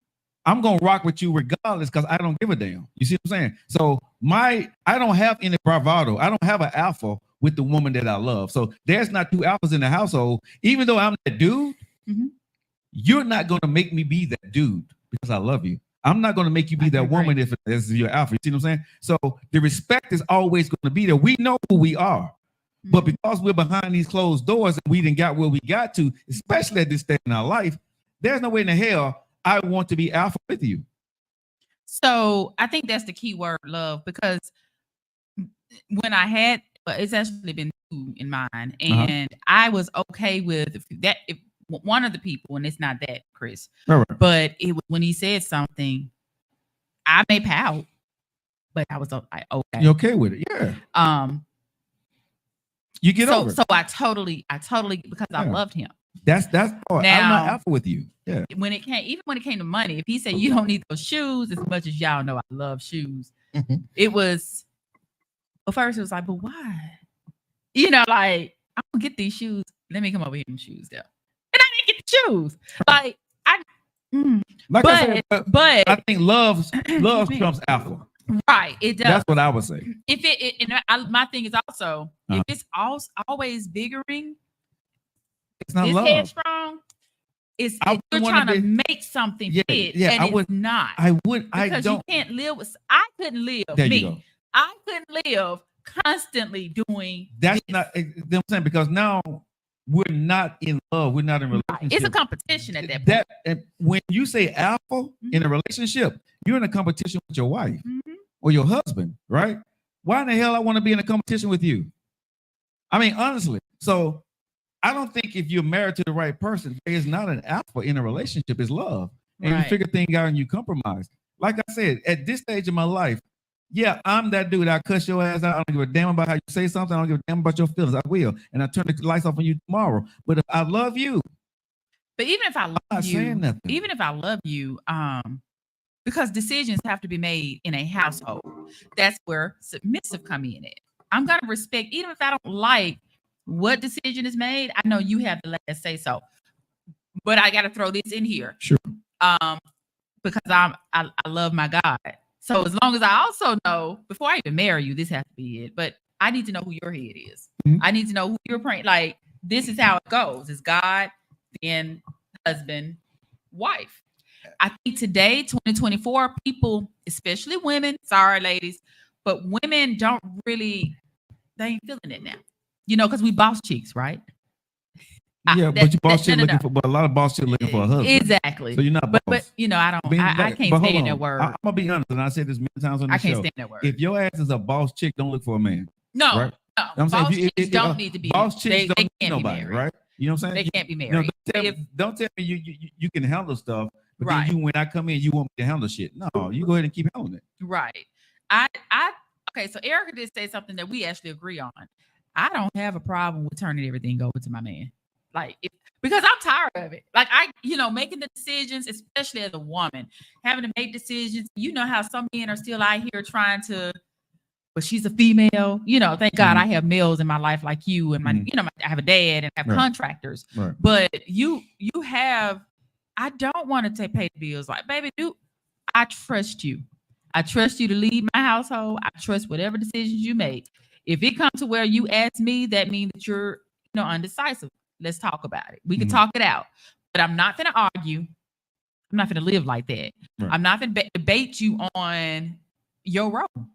I'm gonna rock with you regardless because I don't give a damn. You see what I'm saying? So I don't have any bravado. I don't have an alpha with the woman that I love. So there's not two alphas in the household. Even though I'm that dude, Mhm. you're not gonna make me be that dude because I love you. I'm not gonna make you be I that agree. woman if it's your alpha. You see what I'm saying? So the respect is always gonna be there. We know who we are. But Mhm. because we're behind these closed doors and we didn't got where we got to, especially at this stage in our life, there's no way in the hell I want to be alpha with you. So I think that's the key word, love, because when I had, it's actually been two in mine, and I was okay with that. If one of the people, and it's not that Chris, Right. but it was when he said something, I may pout, but I was okay. You're okay with it, yeah. You get over it. So I totally because I Yeah. loved him. That's part. I'm Now- not alpha with you. Yeah. When it came to money, if he said you don't need those shoes, as much as y'all know I love shoes, Mhm. it was first it was like, but why? Like I'm gonna get these shoes. Let me come over here and shoes there, and I didn't get the shoes. Like Like I said, but I think love trumps alpha. right, it does. That's what I would say. If my thing is also Uh-huh. if it's always biggering, It's not it's love. headstrong. I You're wanna trying to be- make something Yeah, fit, yeah, and I it's would- not. I would. I Because don't. you can't live with. I couldn't live. There you me. go. I couldn't live constantly doing. That's this. not. You know what I'm saying? Because now we're not in love. We're not in Right. relationship. It's a competition at that point. And when you say alpha in a relationship, you're in a competition with your wife Mhm. or your husband, right? Why in the hell I want to be in a competition with you? I mean, honestly. So I don't think if you're married to the right person, it's not an alpha in a relationship. It's love, and you Right. figure things out and you compromise. Like I said, at this stage of my life, yeah, I'm that dude. I cuss your ass out. I don't give a damn about how you say something. I don't give a damn about your feelings. I will, and I turn the lights off on you tomorrow. But if I love you, But even if I love not you, saying nothing. even if I love you, because decisions have to be made in a household. That's where submissive come in at. I'm gonna respect, even if I don't like what decision is made. I know you have the last say so, but I got to throw this in here. Sure. Because I love my God. So as long as I also know before I even marry you, this has to be it. But I need to know who your head is. Mhm. I need to know who you're praying. Like this is how it goes. It's God, then husband, wife. I think today, 2024, people, especially women, sorry ladies, but women don't really, they ain't feeling it now. Because we boss chicks, right? Yeah, but you boss chick looking for, but a lot of boss chick looking for a husband. Exactly. So you're not boss. But I don't. I can't stand that word. I'm gonna be honest, and I said this many times on the I show. can't stand that word. If your ass is a boss chick, don't look for a man. No, right? no. I'm saying Boss if you- chicks if- don't need to be. Boss chicks They don't need can't be nobody, married. right? You know what I'm saying? They can't be You know, married. don't tell me you can handle stuff, but Right. then when I come in, you want me to handle shit. No, you go ahead and keep handling it. Right. I Okay, so Erica did say something that we actually agree on. I don't have a problem with turning everything over to my man. Like, because I'm tired of it. Like, making the decisions, especially as a woman, having to make decisions. You know how some men are still out here trying to, but she's a female. Thank God I have males in my life like you, and I have a dad and I have contractors. Right. But you have, I don't want to pay the bills. Like, baby, I trust you. I trust you to lead my household. I trust whatever decisions you make. If it comes to where you ask me, that means that you're, undecisive. Let's talk about it. We can talk it out. But I'm not going to argue. I'm not going to live like that. Right. I'm not going to debate you on your role.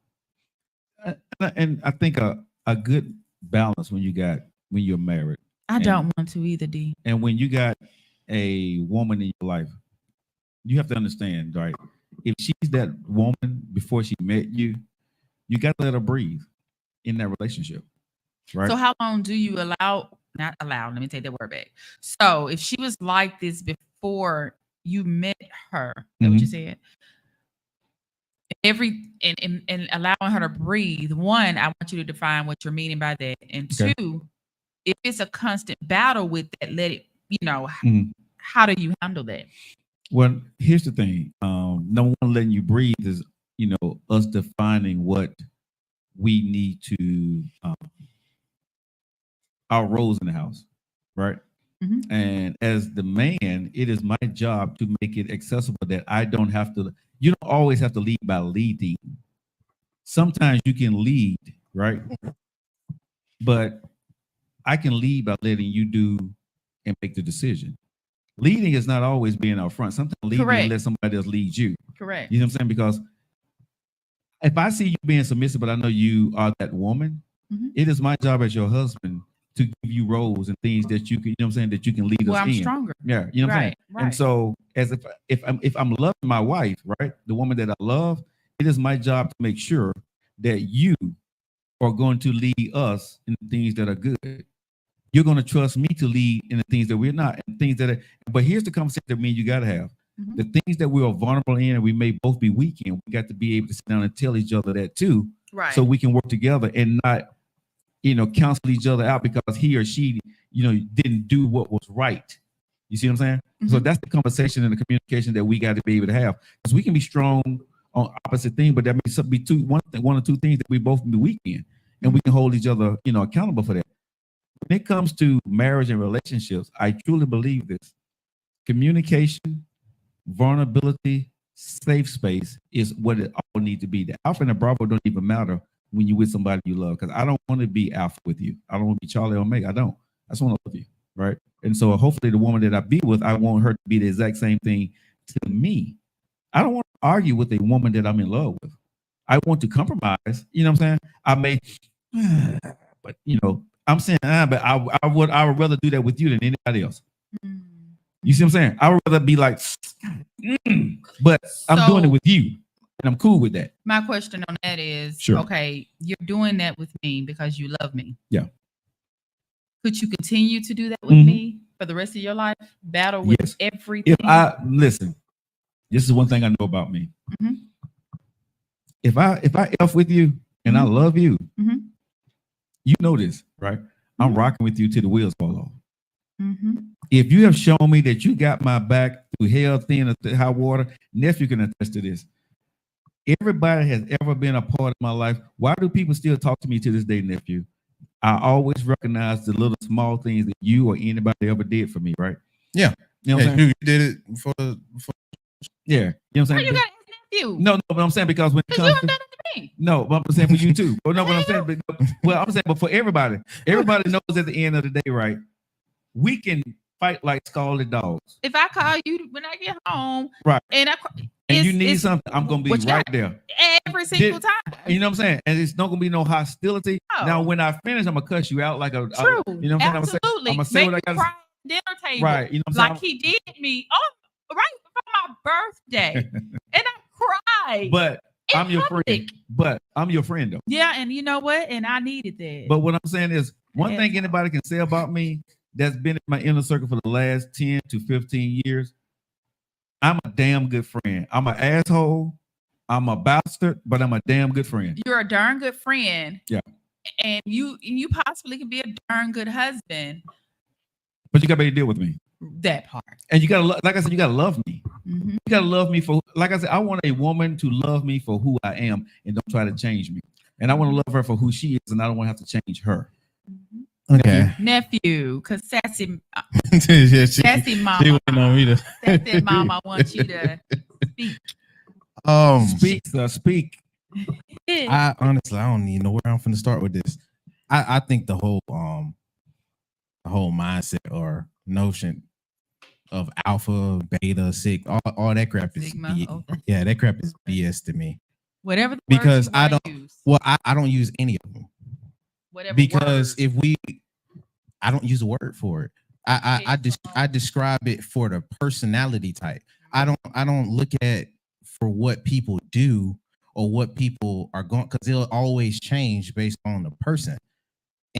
And I think a good balance when you're married. I don't want to either, D. And when you got a woman in your life, you have to understand, right? If she's that woman before she met you, you got to let her breathe in that relationship, right? So how long do you not allow, let me take that word back. So if she was like this before you met her, is what you said? And allowing her to breathe. One, I want you to define what you're meaning by that. And two, if it's a constant battle with that, let it, how do you handle that? Well, here's the thing. Number one, letting you breathe is, us defining what we need to, our roles in the house, right? Mm-hmm. And as the man, it is my job to make it accessible that I don't have to, you don't always have to lead by leading. Sometimes you can lead, right? But I can lead by letting you do and make the decision. Leading is not always being out front. Sometimes leading is let somebody else lead you. Correct. You know what I'm saying? Because if I see you being submissive, but I know you are that woman, it is my job as your husband to give you roles and things that you can, that you can lead us in. Well, I'm stronger. Yeah, you know what I'm saying? Right. And so as if I'm loving my wife, right, the woman that I love, it is my job to make sure that you are going to lead us in things that are good. You're going to trust me to lead in the things that we're not, and things that are, but here's the conversation that me and you got to have. The things that we are vulnerable in and we may both be weak in, we got to be able to sit down and tell each other that too. Right. So we can work together and not, counsel each other out because he or she, didn't do what was right. You see what I'm saying? So that's the conversation and the communication that we got to be able to have. Because we can be strong on opposite things, but that may be one or two things that we both be weak in. And we can hold each other, accountable for that. When it comes to marriage and relationships, I truly believe this. Communication, vulnerability, safe space is what it all needs to be. The alpha and the bravo don't even matter when you're with somebody you love, because I don't want to be alpha with you. I don't want to be Charlie or Meg. I don't. I just want to love you, right? And so hopefully the woman that I be with, I want her to be the exact same thing to me. I don't want to argue with a woman that I'm in love with. I want to compromise. You know what I'm saying? I may, but I'm saying, but I would rather do that with you than anybody else. You see what I'm saying? I would rather be like, but I'm doing it with you, and I'm cool with that. My question on that is, okay, you're doing that with me because you love me. Yeah. Could you continue to do that with me for the rest of your life? Battle with everything? Listen, this is one thing I know about me. If I F with you and I love you, you know this, right? I'm rocking with you till the wheels fall off. If you have shown me that you got my back through hell, thin, or high water, nephew can attest to this. Everybody has ever been a part of my life. Why do people still talk to me to this day, nephew? I always recognize the little small things that you or anybody ever did for me, right? Yeah. You know what I'm saying? You did it for yeah. You know what I'm saying? You got to nephew. No, but I'm saying because when it comes to me. No, but I'm saying for you too. Well, no, but I'm saying, I'm saying, but for everybody knows at the end of the day, right? We can fight like scarlet dogs. If I call you when I get home, right, and you need something, I'm gonna be right there every single time. You know what I'm saying? And it's not gonna be no hostility. No. Now, when I finish, I'm gonna cuss you out like a true. You know what I'm saying? Absolutely. I'm gonna say what I gotta say. Dinner table, right? You know what I'm saying? Like he did me right for my birthday, and I cried. But I'm your friend. But I'm your friend though. Yeah, and you know what? And I needed that. But what I'm saying is, one thing anybody can say about me that's been in my inner circle for the last 10 to 15 years, I'm a damn good friend. I'm an asshole, I'm a bastard, but I'm a damn good friend. You're a darn good friend. Yeah. And you possibly can be a darn good husband. But you got to deal with me. That part. And you got to, like I said, you got to love me. Mm-hmm. You got to love me for, like I said, I want a woman to love me for who I am and don't try to change me. And I want to love her for who she is, and I don't want to have to change her. Okay. Nephew, because sassy, Yeah, sassy mama. She waiting on me to Sassy mama wants you to speak. Speak, sir, speak. I honestly, I don't even know where I'm finna start with this. I think the whole mindset or notion of alpha, beta, sigma, all that crap is Sigma, BS. okay. Yeah, that crap is BS to me. Whatever the Because words you I wanna don't use. well, I don't use any of them. Whatever Because words. I don't use a word for it. I describe it for the personality type. I don't look at for what people do or what people are going, because they'll always change based on the person.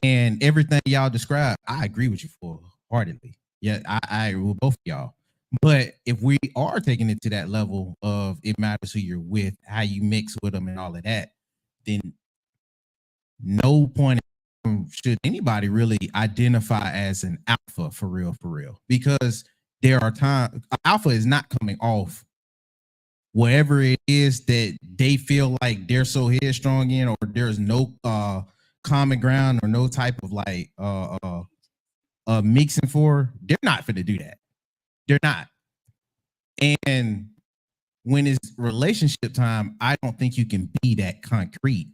And everything y'all describe, I agree with you wholeheartedly. Yeah, I agree with both of y'all. But if we are taking it to that level of it matters who you're with, how you mix with them, and all of that, then no point should anybody really identify as an alpha for real, because there are times alpha is not coming off whatever it is that they feel like they're so headstrong in, or there's no common ground or no type of like mixing for. They're not going to do that. They're not. And when it's relationship time, I don't think you can be that concrete.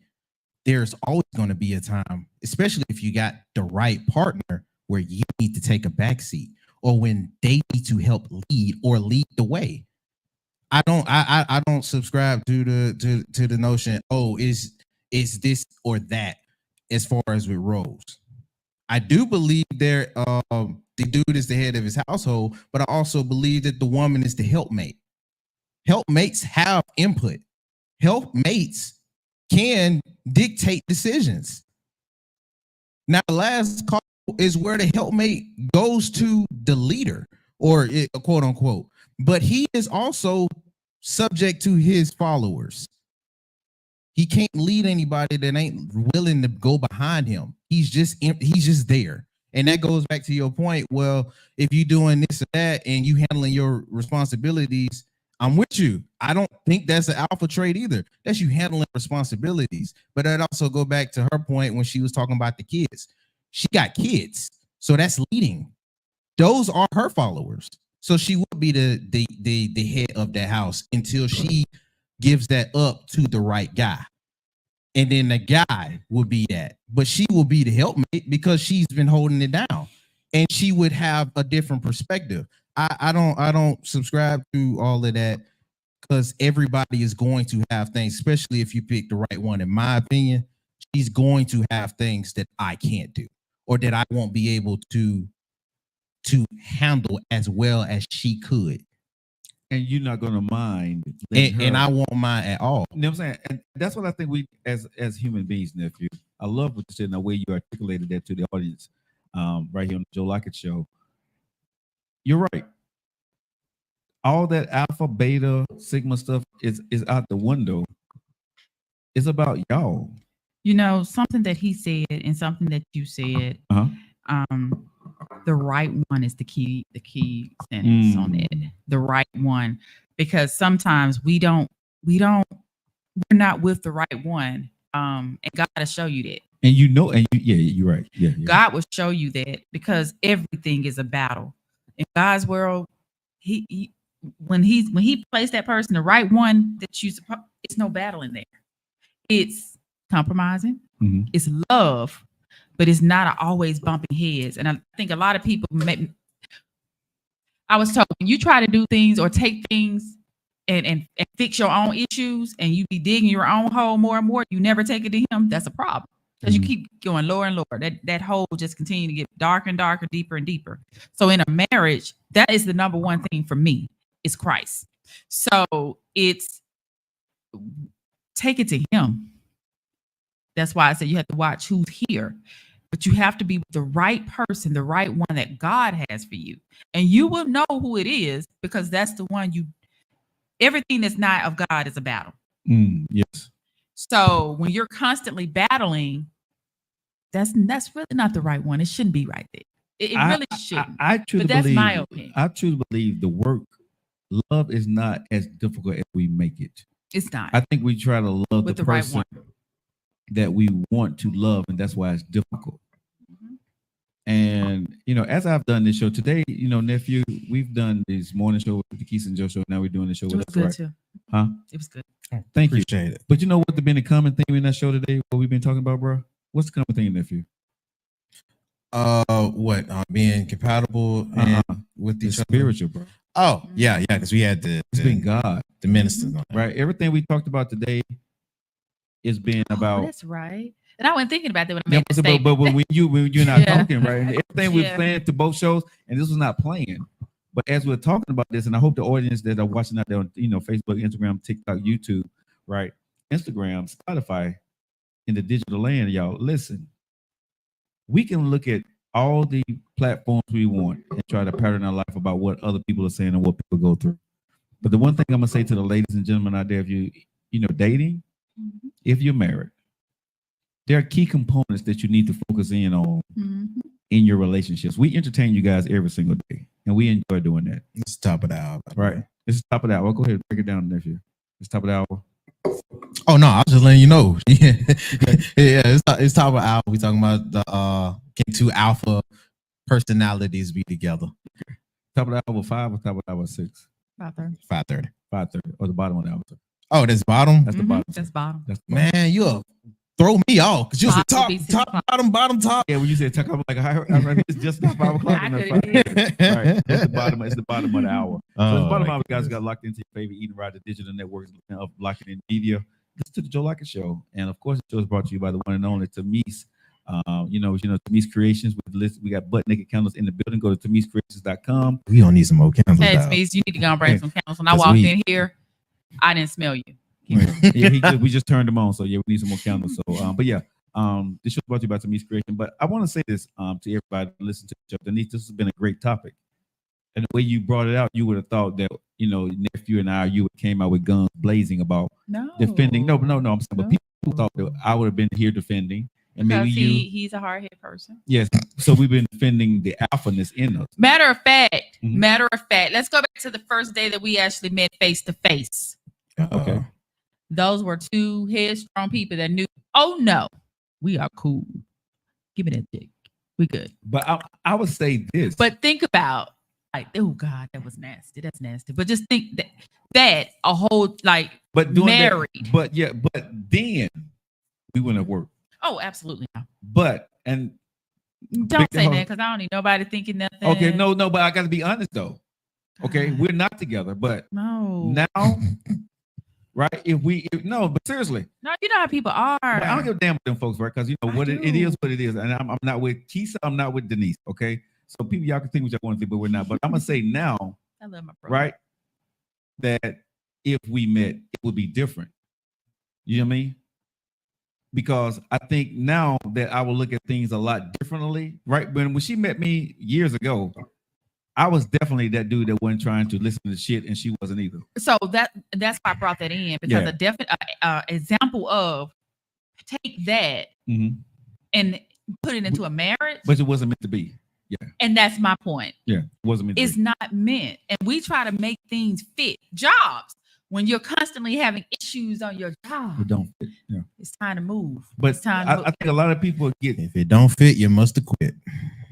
There's always going to be a time, especially if you got the right partner, where you need to take a backseat, or when they need to help lead or lead the way. I don't subscribe to the notion, oh, is this or that as far as with roles. I do believe the dude is the head of his household, but I also believe that the woman is the helpmate. Helpmates have input. Helpmates can dictate decisions. Now, the last call is where the helpmate goes to the leader, or quote unquote, but he is also subject to his followers. He can't lead anybody that ain't willing to go behind him. He's just there. And that goes back to your point. Well, if you're doing this or that and you handling your responsibilities, I'm with you. I don't think that's an alpha trait either. That's you handling responsibilities. But that also go back to her point when she was talking about the kids. She got kids, so that's leading. Those are her followers. So she would be the head of that house until she gives that up to the right guy. And then the guy will be that. But she will be the helpmate because she's been holding it down. And she would have a different perspective. I don't subscribe to all of that, because everybody is going to have things, especially if you pick the right one. In my opinion, she's going to have things that I can't do, or that I won't be able to handle as well as she could. And you're not going to mind. And I won't mind at all. You know what I'm saying? And that's what I think we, as human beings, nephew, I love what you said and the way you articulated that to the audience right here on the Joe Lockett Show. You're right. All that alpha, beta, sigma stuff is out the window. It's about y'all. You know, something that he said and something that you said, the right one is the key sentence on it. The right one. Because sometimes we're not with the right one. And God will show you that. And you're right. Yeah. God will show you that, because everything is a battle. In God's world, he when he placed that person, the right one that you suppose, it's no battle in there. It's compromising. Mm-hmm. It's love, but it's not always bumping heads. And I think a lot of people I was told, when you try to do things or take things and fix your own issues, and you be digging your own hole more and more, you never take it to him, that's a problem. Because you keep going lower and lower. That hole just continue to get darker and darker, deeper and deeper. So in a marriage, that is the number one thing for me, is Christ. So it's take it to him. That's why I said you have to watch who's here. But you have to be with the right person, the right one that God has for you. And you will know who it is, because that's the one everything that's not of God is a battle. Yes. So when you're constantly battling, that's really not the right one. It shouldn't be right there. It really shouldn't. I truly but that's believe. my opinion. I truly believe the work, love is not as difficult as we make it. It's not. I think we try to love With the the right person one. that we want to love, and that's why it's difficult. Mhm. And as I've done this show today, nephew, we've done this morning show with the Keith and Joe show. Now we're doing the show It with was us, good right? too. Huh? It was good. Thank you. Appreciate it. But you know what? There's been a common theme in that show today. What we've been talking about, bro? What's the common theme, nephew? What? Being compatible and with The each other. spiritual, bro. Oh, yeah, because we had It's been God, the ministers on that. right? Everything we talked about today is been Oh, about. that's right. And I wasn't thinking about that when I Yeah, made the but statement. when you and I Yeah. talking, right? And everything we're Yeah. playing to both shows, and this was not playing. But as we're talking about this, and I hope the audience that are watching out there on Facebook, Instagram, TikTok, YouTube, right? Instagram, Spotify, in the digital land, y'all, listen. We can look at all the platforms we want and try to pattern our life about what other people are saying and what people go through. But the one thing I'm gonna say to the ladies and gentlemen out there, if you dating, Mhm. if you're married, there are key components that you need to focus in on Mhm. in your relationships. We entertain you guys every single day, and we enjoy doing that. It's top of the hour. Right? It's the top of the hour. Go ahead and break it down, nephew. It's top of the hour. Oh no, I was just letting you know. Yeah, it's top of the hour. We talking about the can two alpha personalities be together? Top of the hour 5 or top of the hour 6? 5:30. 5:30. 5:30 or the bottom of the hour. Oh, that's bottom. That's the Mhm. bottom. That's bottom. That's the bottom. Man, you throw me off because you said Top top, would be 6 top, o'clock. bottom, top. Yeah, when you said I'm like, it's just not 5 o'clock. I and could've that's 5. Right. It's the bottom. It's the bottom of the hour. So it's the bottom my hour. You guys goodness. got locked into your favorite eating ride, the digital networks of Lockett in Media. Listen to the Joe Lockett Show, and of course, the show is brought to you by the one and only Tamise. Tamise Creations. We got butt naked candles in the building. Go to TamiseCreations.com. We don't need some more candles. Hey, out. Smeeze, you need to go and bring Hey, some candles. When I that's walked weed. in here, I didn't smell you. Yeah, we just turned them on, so yeah, we need some more candles. So, but yeah, this show is brought to you by Tamise Creation. But I want to say this to everybody listen to the show. Denise, this has been a great topic, and the way you brought it out, you would have thought that nephew and you came out with guns blazing about No. defending. No. I'm saying, but No. people thought that I would have been here defending, and Because maybe you. he's a hard-headed person. Yes, so we've been defending the alphaness in us. Matter of fact, Mhm. let's go back to the first day that we actually met face to face. Okay. Those were two headstrong people that knew, oh no, we are cool. Give me that dick. We good. But I would say this. But think about, like, oh God, that was nasty. That's nasty. But just think that a whole, like, but doing married. That, but then we wouldn't have worked. Oh, absolutely not. But and Don't say hold on. that because I don't need nobody thinking nothing. okay, no, but I got to be honest though. Okay, God. we're not together, but No. now, right? No, but seriously, No, you know how people are. but I don't give a damn with them folks, right? Because I what it do. is, what it is, and I'm not with Keisha, I'm not with Denise. Okay, so people, y'all can think what y'all want to think, but we're not. But I'm gonna say now, I love my brother. right, that if we met, it would be different. You know what I mean? Because I think now that I will look at things a lot differently, right? When she met me years ago, I was definitely that dude that wasn't trying to listen to shit, and she wasn't either. So that's why I brought that in, because Yeah. a definite example of take that Mhm. and put it into a marriage, But it wasn't meant to be. and that's my point. Yeah, it wasn't meant to It's be. not meant, and we try to make things fit. Jobs, when you're constantly having issues on your job, It don't fit. Yeah. it's time to move. But it's time to I think a lot of people get. If it don't fit, you must have quit.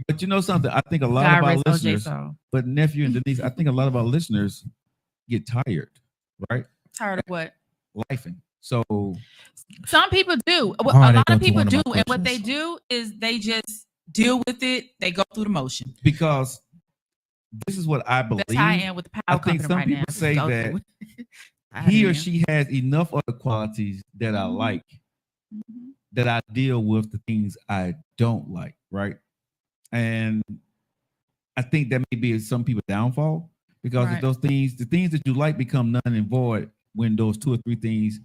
But you know something? I think a lot God of our rest OJ listeners, soul. but nephew and Denise, I think a lot of our listeners get tired, right? Tired of what? Lifing. So Some people do. Oh, A they lot go of through people one of do, my and what they questions. do is they just deal with it. They go through the motion. because this is what I believe. That's how I am with the power I think company some right people now. Just say go that through it. I he or am. she has enough other qualities that I Mhm. like Mhm. that I deal with the things I don't like, right? And I think that may be some people's downfall because if Right. those things, the things that you like become none and void when those 2 or 3 things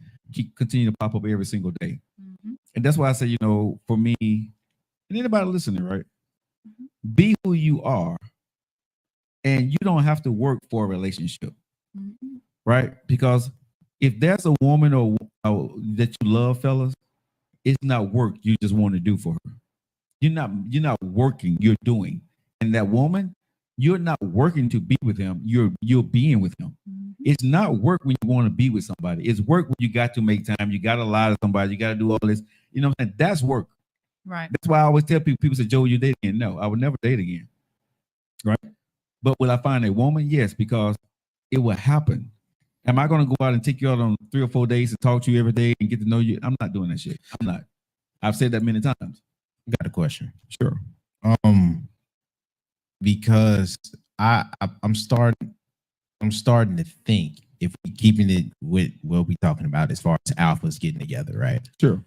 continue to pop up every single day. Mhm. And that's why I say, for me and anybody listening, right? Mhm. Be who you are, and you don't have to work for a relationship, Mhm. right? Because if there's a woman or that you love, fellas, it's not work you just want to do for her. You're not working, you're doing. And that woman, you're not working to be with him, you're being with him. It's not work when you want to be with somebody. It's work when you got to make time, you got to lie to somebody, you got to do all this. You know what I'm saying? That's work. Right. That's why I always tell people say, Joe, you date again. No, I would never date again. Right? But will I find a woman? Yes, because it will happen. Am I going to go out and take you out on 3 or 4 days and talk to you every day and get to know you? I'm not doing that shit. I'm not. I've said that many times. Got a question. Sure. Because I'm starting to think if we keeping it with what we talking about as far as alphas getting together, right? Sure.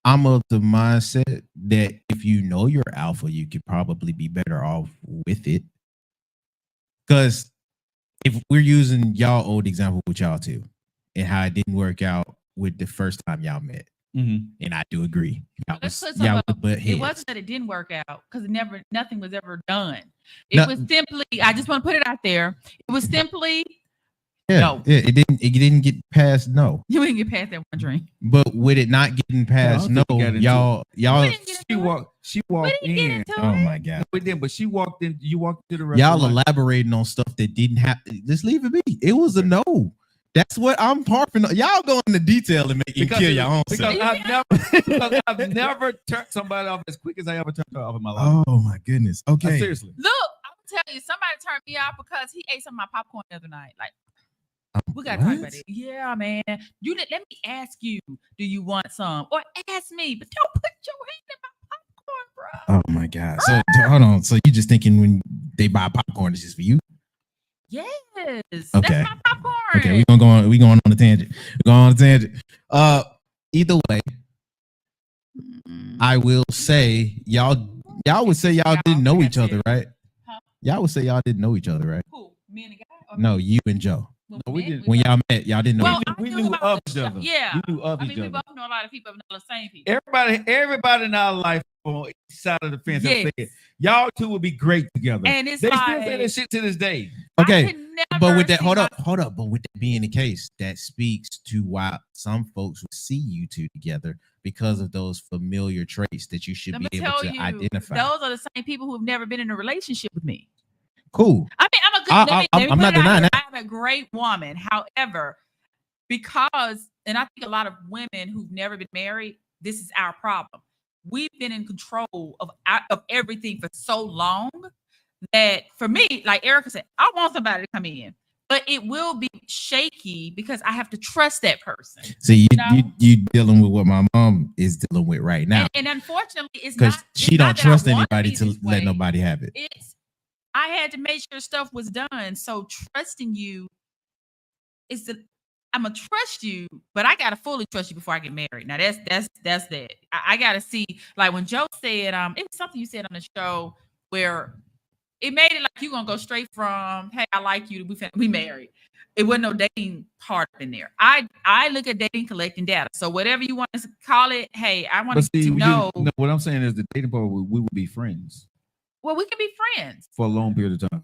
I'm of the mindset that if you know your alpha, you could probably be better off with it. Because if we're using y'all old example with y'all too, and how it didn't work out with the first time y'all met, and I do agree. It wasn't that it didn't work out because nothing was ever done. It was simply, I just want to put it out there. It was simply no. It didn't get past no. You didn't get past that one drink. But with it not getting past no, y'all she walked in. Oh my God. But she walked in, you walked to the restaurant. Y'all elaborating on stuff that didn't happen. Just leave it be. It was a no. That's what I'm harping on. Y'all go into detail and make kill your own self. Because I've never turned somebody off as quick as I ever turned her off in my life. Oh my goodness. Okay. Seriously. Look, I'm gonna tell you, somebody turned me off because he ate some of my popcorn the other night. Like, we gotta talk about it. Yeah, man. Let me ask you, do you want some? Or ask me, but don't put your hand in my popcorn, bro. Oh my God. So hold on. So you just thinking when they buy popcorn, it's just for you? Yes. Okay. That's my popcorn. Okay, we going on a tangent. We're going on a tangent. Either way, I will say y'all would say y'all didn't know each other, right? Huh? Y'all would say y'all didn't know each other, right? Who? Me and the guy? No, you and Joe. No, we didn't. When y'all met, y'all didn't know. Well, we knew of each other. Yeah. We knew of each other. We both know a lot of people, but not the same people. Everybody in our life on each side of the fence have said, y'all two would be great together. And it's they like, still say that shit to this day. Okay. But with that, hold up. But with that being the case, that speaks to why some folks would see you two together because of those familiar traits that you should be able to identify. Those are the same people who have never been in a relationship with me. Cool. I mean, I'm not denying that. I am a great woman. However, because, and I think a lot of women who've never been married, this is our problem. We've been in control of everything for so long that for me, like Erica said, I want somebody to come in, but it will be shaky because I have to trust that person. So you dealing with what my mom is dealing with right now. And unfortunately, it's because not she don't trust anybody to let nobody have it. I had to make sure stuff was done. So trusting you is I'm gonna trust you, but I gotta fully trust you before I get married. Now that's that. I gotta see, like when Joe said, it was something you said on the show where it made it like you gonna go straight from, hey, I like you, we married. It wasn't no dating part in there. I look at dating collecting data. So whatever you want to call it, hey, I want to know. No, what I'm saying is the dating part, we would be friends. Well, we can be friends for a long period of time.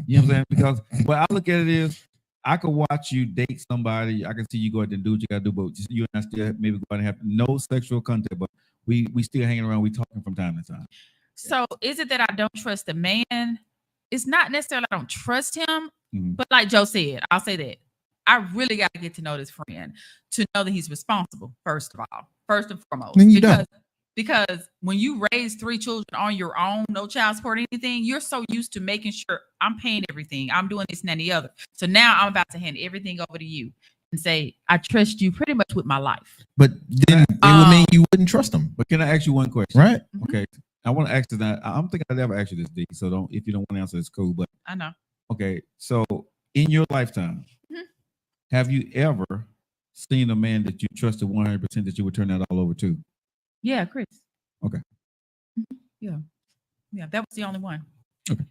You know what I'm saying? Because what I look at it is, I could watch you date somebody. I can see you go out and do what you gotta do, but you and I still maybe go out and have no sexual contact, but we still hanging around. We talking from time to time. So is it that I don't trust the man? It's not necessarily I don't trust him, but like Joe said, I'll say that I really got to get to know this friend to know that he's responsible. First and foremost, because when you raise 3 children on your own, no child support or anything, you're so used to making sure I'm paying everything, I'm doing this and that and the other. So now I'm about to hand everything over to you and say, I trust you pretty much with my life. But then it would mean you wouldn't trust them. But can I ask you one question? Right. Okay. I want to ask you that. I don't think I'd ever asked you this, D. So if you don't want to answer, it's cool. But I know. Okay. So in your lifetime, have you ever seen a man that you trusted 100% that you would turn that all over to? Yeah, Chris. Okay. Yeah, that was the only one. Okay.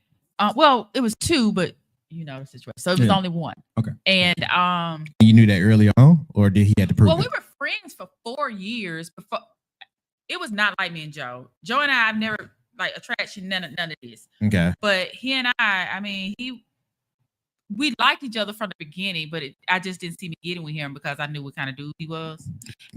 Well, it was 2, but you know the situation. So it was only 1. Okay. And you knew that early on, or did he have to prove it? Well, we were friends for 4 years before. It was not like me and Joe. Joe and I've never like attraction, none of this. Okay. But he and I mean, we liked each other from the beginning, but I just didn't see me getting with him because I knew what kind of dude he was.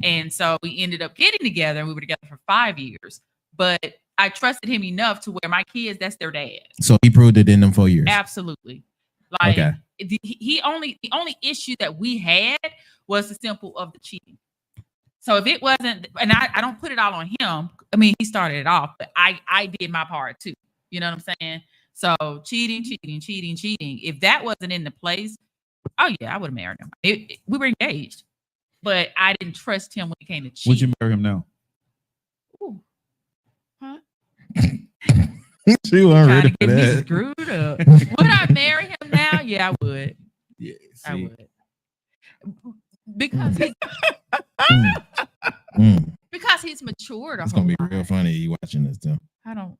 And so we ended up getting together, and we were together for 5 years. But I trusted him enough to where my kids, that's their dad. So he proved it in them 4 years. Absolutely. Like Okay. the only issue that we had was the simple of the cheating. So if it wasn't, and I don't put it all on him. I mean, he started it off, but I did my part too. You know what I'm saying? So cheating. If that wasn't in the place, oh yeah, I would have married him. We were engaged, but I didn't trust him when it came to cheating. Would you marry him now? Ooh. Huh? She wasn't Trying ready to for get me that. screwed up. Would I marry him now? Yeah, I would. Yeah. I See, would. Because he's Mm. because he's matured a It's whole gonna be lot. real funny you watching this too. I don't.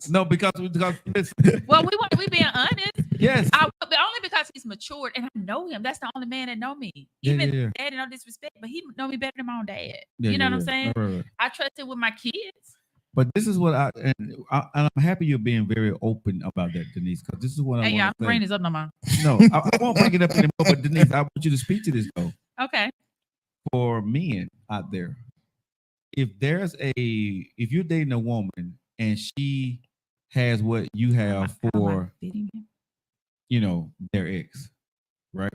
no, because listen, Well, we being honest. yes. But only because he's matured and I know him. That's the only man that know me. Yeah, Even yeah. daddy, no disrespect, but he know me better than my own dad. Yeah, you know yeah, what I'm yeah. saying? Right. I trust it with my kids. But this is what I'm happy you're being very open about that, Denise, because this is what I Hey, y'all, want to bring say. this up no more. No, I won't bring it up anymore. But Denise, I want you to speak to this though. Okay. For men out there, if you're dating a woman and she has what you have for, their ex, right?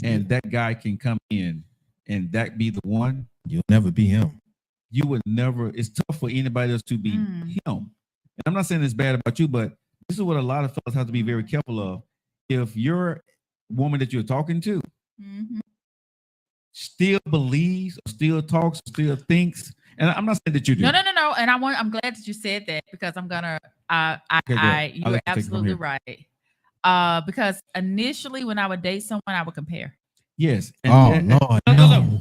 And that guy can come in and that be the one, You'll never be him. you would never. It's tough for anybody else to be him. And I'm not saying it's bad about you, but this is what a lot of fellas have to be very careful of. If your woman that you're talking to still believes, or still talks, or still thinks, and I'm not saying that you do. No. And I'm glad that you said that because I'm gonna. You're absolutely right. Because initially when I would date someone, I would compare. Yes. Lord, no.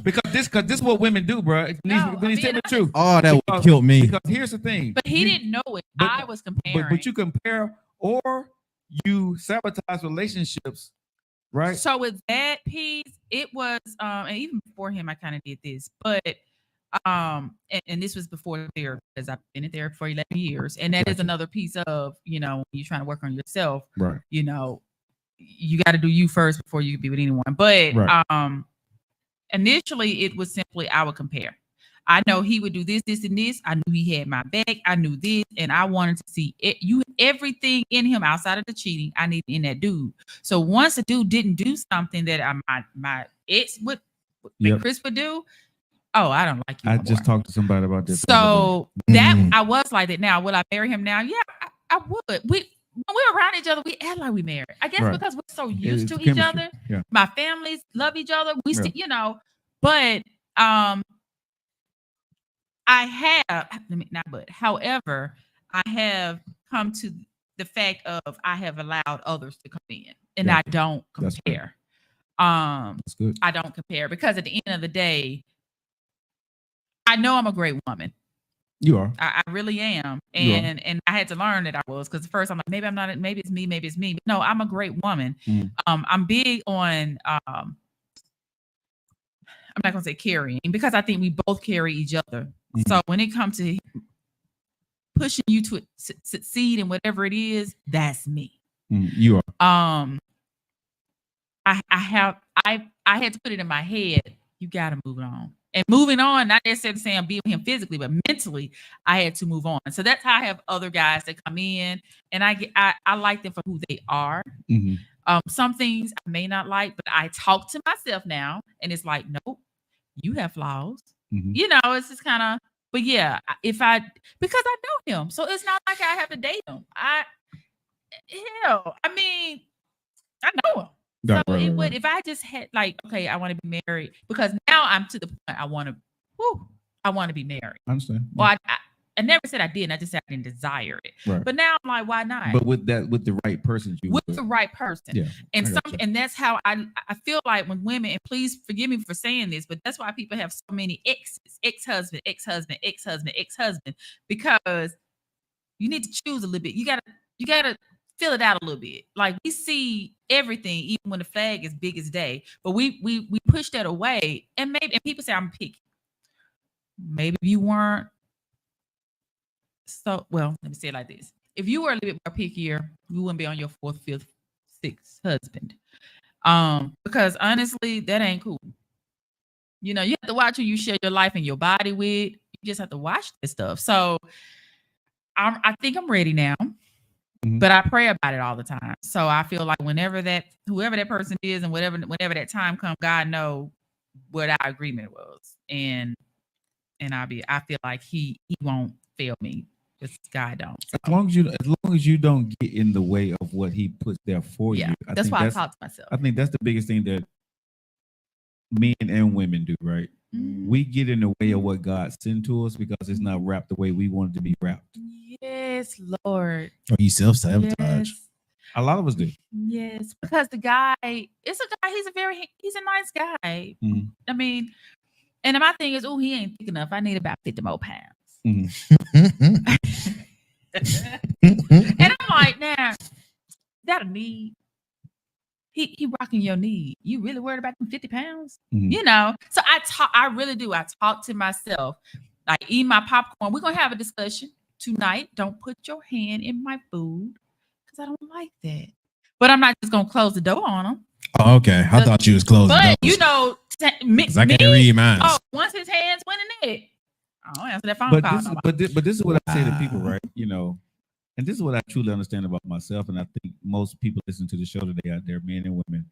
Because this is what women do, bro. Denise, tell me the truth. Oh, that would kill me. Because here's the thing. But he didn't know it. I was comparing. But you compare or you sabotage relationships, right? So with that piece, it was and even before him, I kind of did this, but and this was before therapy because I've been in therapy for 11 years, and that is another piece of when you're trying to work on yourself, right? You got to do you first before you can be with anyone. But initially, it was simply I would compare. I know he would do this, and this. I knew he had my back. I knew this, and I wanted to see it. Everything in him outside of the cheating. I needed in that dude. So once a dude didn't do something that my ex would, Chris would do. Oh, I don't like you. I just talked to somebody about this. So that I was like that. Now, will I marry him now? Yeah, I would. When we're around each other, we act like we married. I guess because we're so used to each other. Yeah. My families love each other. We still, but however, I have come to the fact of I have allowed others to come in and I don't compare. That's good. I don't compare because at the end of the day, I know I'm a great woman. You are. I really am. And I had to learn that I was because at first I'm like, maybe I'm not, maybe it's me. But no, I'm a great woman. I'm big on I'm not gonna say carrying because I think we both carry each other. So when it comes to pushing you to succeed in whatever it is, that's me. You are. I had to put it in my head. You got to move on. And moving on, not necessarily saying I'm being with him physically, but mentally, I had to move on. So that's how I have other guys that come in, and I like them for who they are. Some things I may not like, but I talk to myself now, and it's like, nope, you have flaws. It's just kind of. But yeah, because I know him, so it's not like I have to date him. I know him. So right. If I just had okay, I want to be married because now I'm to the point I want to be married. I understand. Well, I never said I didn't. I just said I didn't desire it. Right. But now I'm like, why not? But with the right person, the right person. Yeah. And that's how I feel like when women, and please forgive me for saying this, but that's why people have so many exes, ex-husband, because you need to choose a little bit. You gotta fill it out a little bit. Like we see everything, even when the flag is big as day, but we push that away. And people say I'm picky. Maybe you weren't. So, well, let me say it like this. If you were a little bit more pickier, you wouldn't be on your 4th, 5th, sixth husband. Because honestly, that ain't cool. You know, you have to watch who you share your life and your body with. You just have to watch this stuff. So I think I'm ready now. Mhm. But I pray about it all the time. So I feel like whoever that person is and whenever that time comes, God know what our agreement was. And I feel like he won't fail me. Just God don't. So, As long as you don't get in the way of what he puts there for yeah, you. that's why I talk to myself. I think that's the biggest thing that men and women do, right? We get in the way of what God sent to us because it's not wrapped the way we want it to be wrapped. Yes, Lord. Or you self-sabotage. Yes. A lot of us do. Yes, because the guy, it's a guy. He's a nice guy. Mhm. I mean, and my thing is, oh, he ain't thick enough. I need about 50 more pounds. Mhm. And I'm like, nah, that a need. He rocking your need. You really worried about them 50 pounds? Mhm. You know. So I really do. I talk to myself. Like eat my popcorn. We're gonna have a discussion tonight. Don't put your hand in my food because I don't like that. But I'm not just gonna close the door on him. Oh, okay. I thought you was closing But doors. you know, me, 'Cause I can't read mine. oh, once his hands went in it, I don't answer that phone But call. this, but this is what I say to people, right? You know, and this is what I truly understand about myself, and I think most people listen to the show today out there, men and women.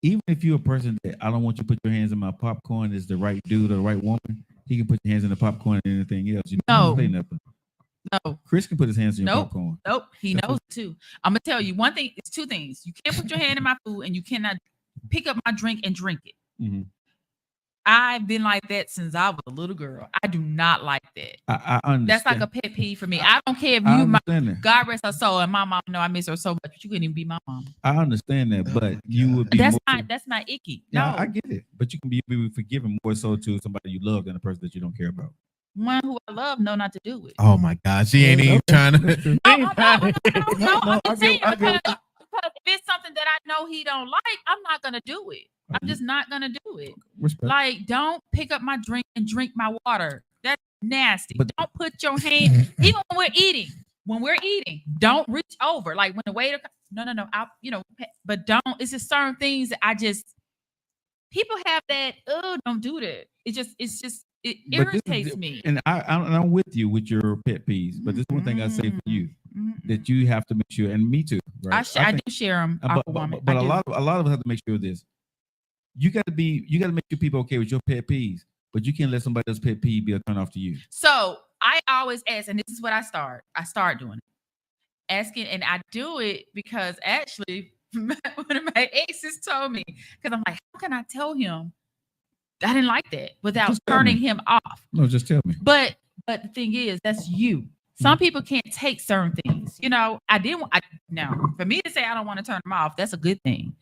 Even if you're a person that I don't want you to put your hands in my popcorn, is the right dude or the right woman, he can put your hands in the popcorn and anything else. You No. don't say nothing. No, Chris can put his hands in your Nope. popcorn. nope. He That's knows it too. I'm gonna tell you one thing. It's two things. You can't put your hand in my food, and you cannot pick up my drink and drink it. Mhm. I've been like that since I was a little girl. I do not like that. I understand. That's like a pet peeve for me. I don't care if I you, my understand that. God rest her soul, and my mom know I miss her so much, but you couldn't even be my mom. I understand that, Oh but my you God. would be That's my icky. Yeah, No, I get it, but you can be forgiven more so to somebody you love than a person that you don't care about. one who I love know not to do it. Oh my God. She ain't even trying to. No, I'm I just get- saying I get- because if it's something that I know he don't like, I'm not gonna do it. I'm just not gonna do it. Respect. Like, don't pick up my drink and drink my water. That's nasty. But- Don't put your hand, even when we're eating. When we're eating, don't reach over. Like when the waiter, no. But don't. It's just certain things that people have that. Oh, don't do that. It But this irritates is- me. And I'm with you with your pet peeves, but this is one thing I say for you that you have to make sure, and me too. Right? I do share them. but a lot of us have to make sure of this. You got to make sure people okay with your pet peeves, but you can't let somebody else's pet peeve be a turn off to you. So I always ask, and this is what I start doing it. Asking, and I do it because actually one of my exes told me, because I'm like, how can I tell him I didn't like that without Just tell me. turning him off? No, just tell me. But the thing is, that's you. Some people can't take certain things. You know, now for me to say I don't want to turn them off, that's a good thing.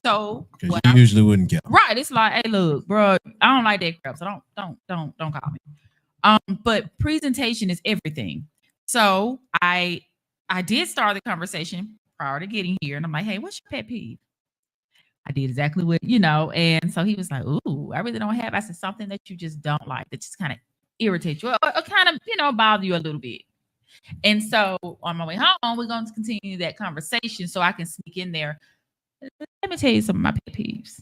So Because what you usually wouldn't care. right, it's like, hey, look, bro, I don't like that crap, so don't call me. But presentation is everything. So I did start the conversation prior to getting here, and I'm like, hey, what's your pet peeve? I did exactly what, and so he was like, ooh, I really don't have. I said, something that you just don't like, that just kind of irritates you or kind of bother you a little bit. And so on my way home, we're going to continue that conversation so I can sneak in there. Let me tell you some of my pet peeves.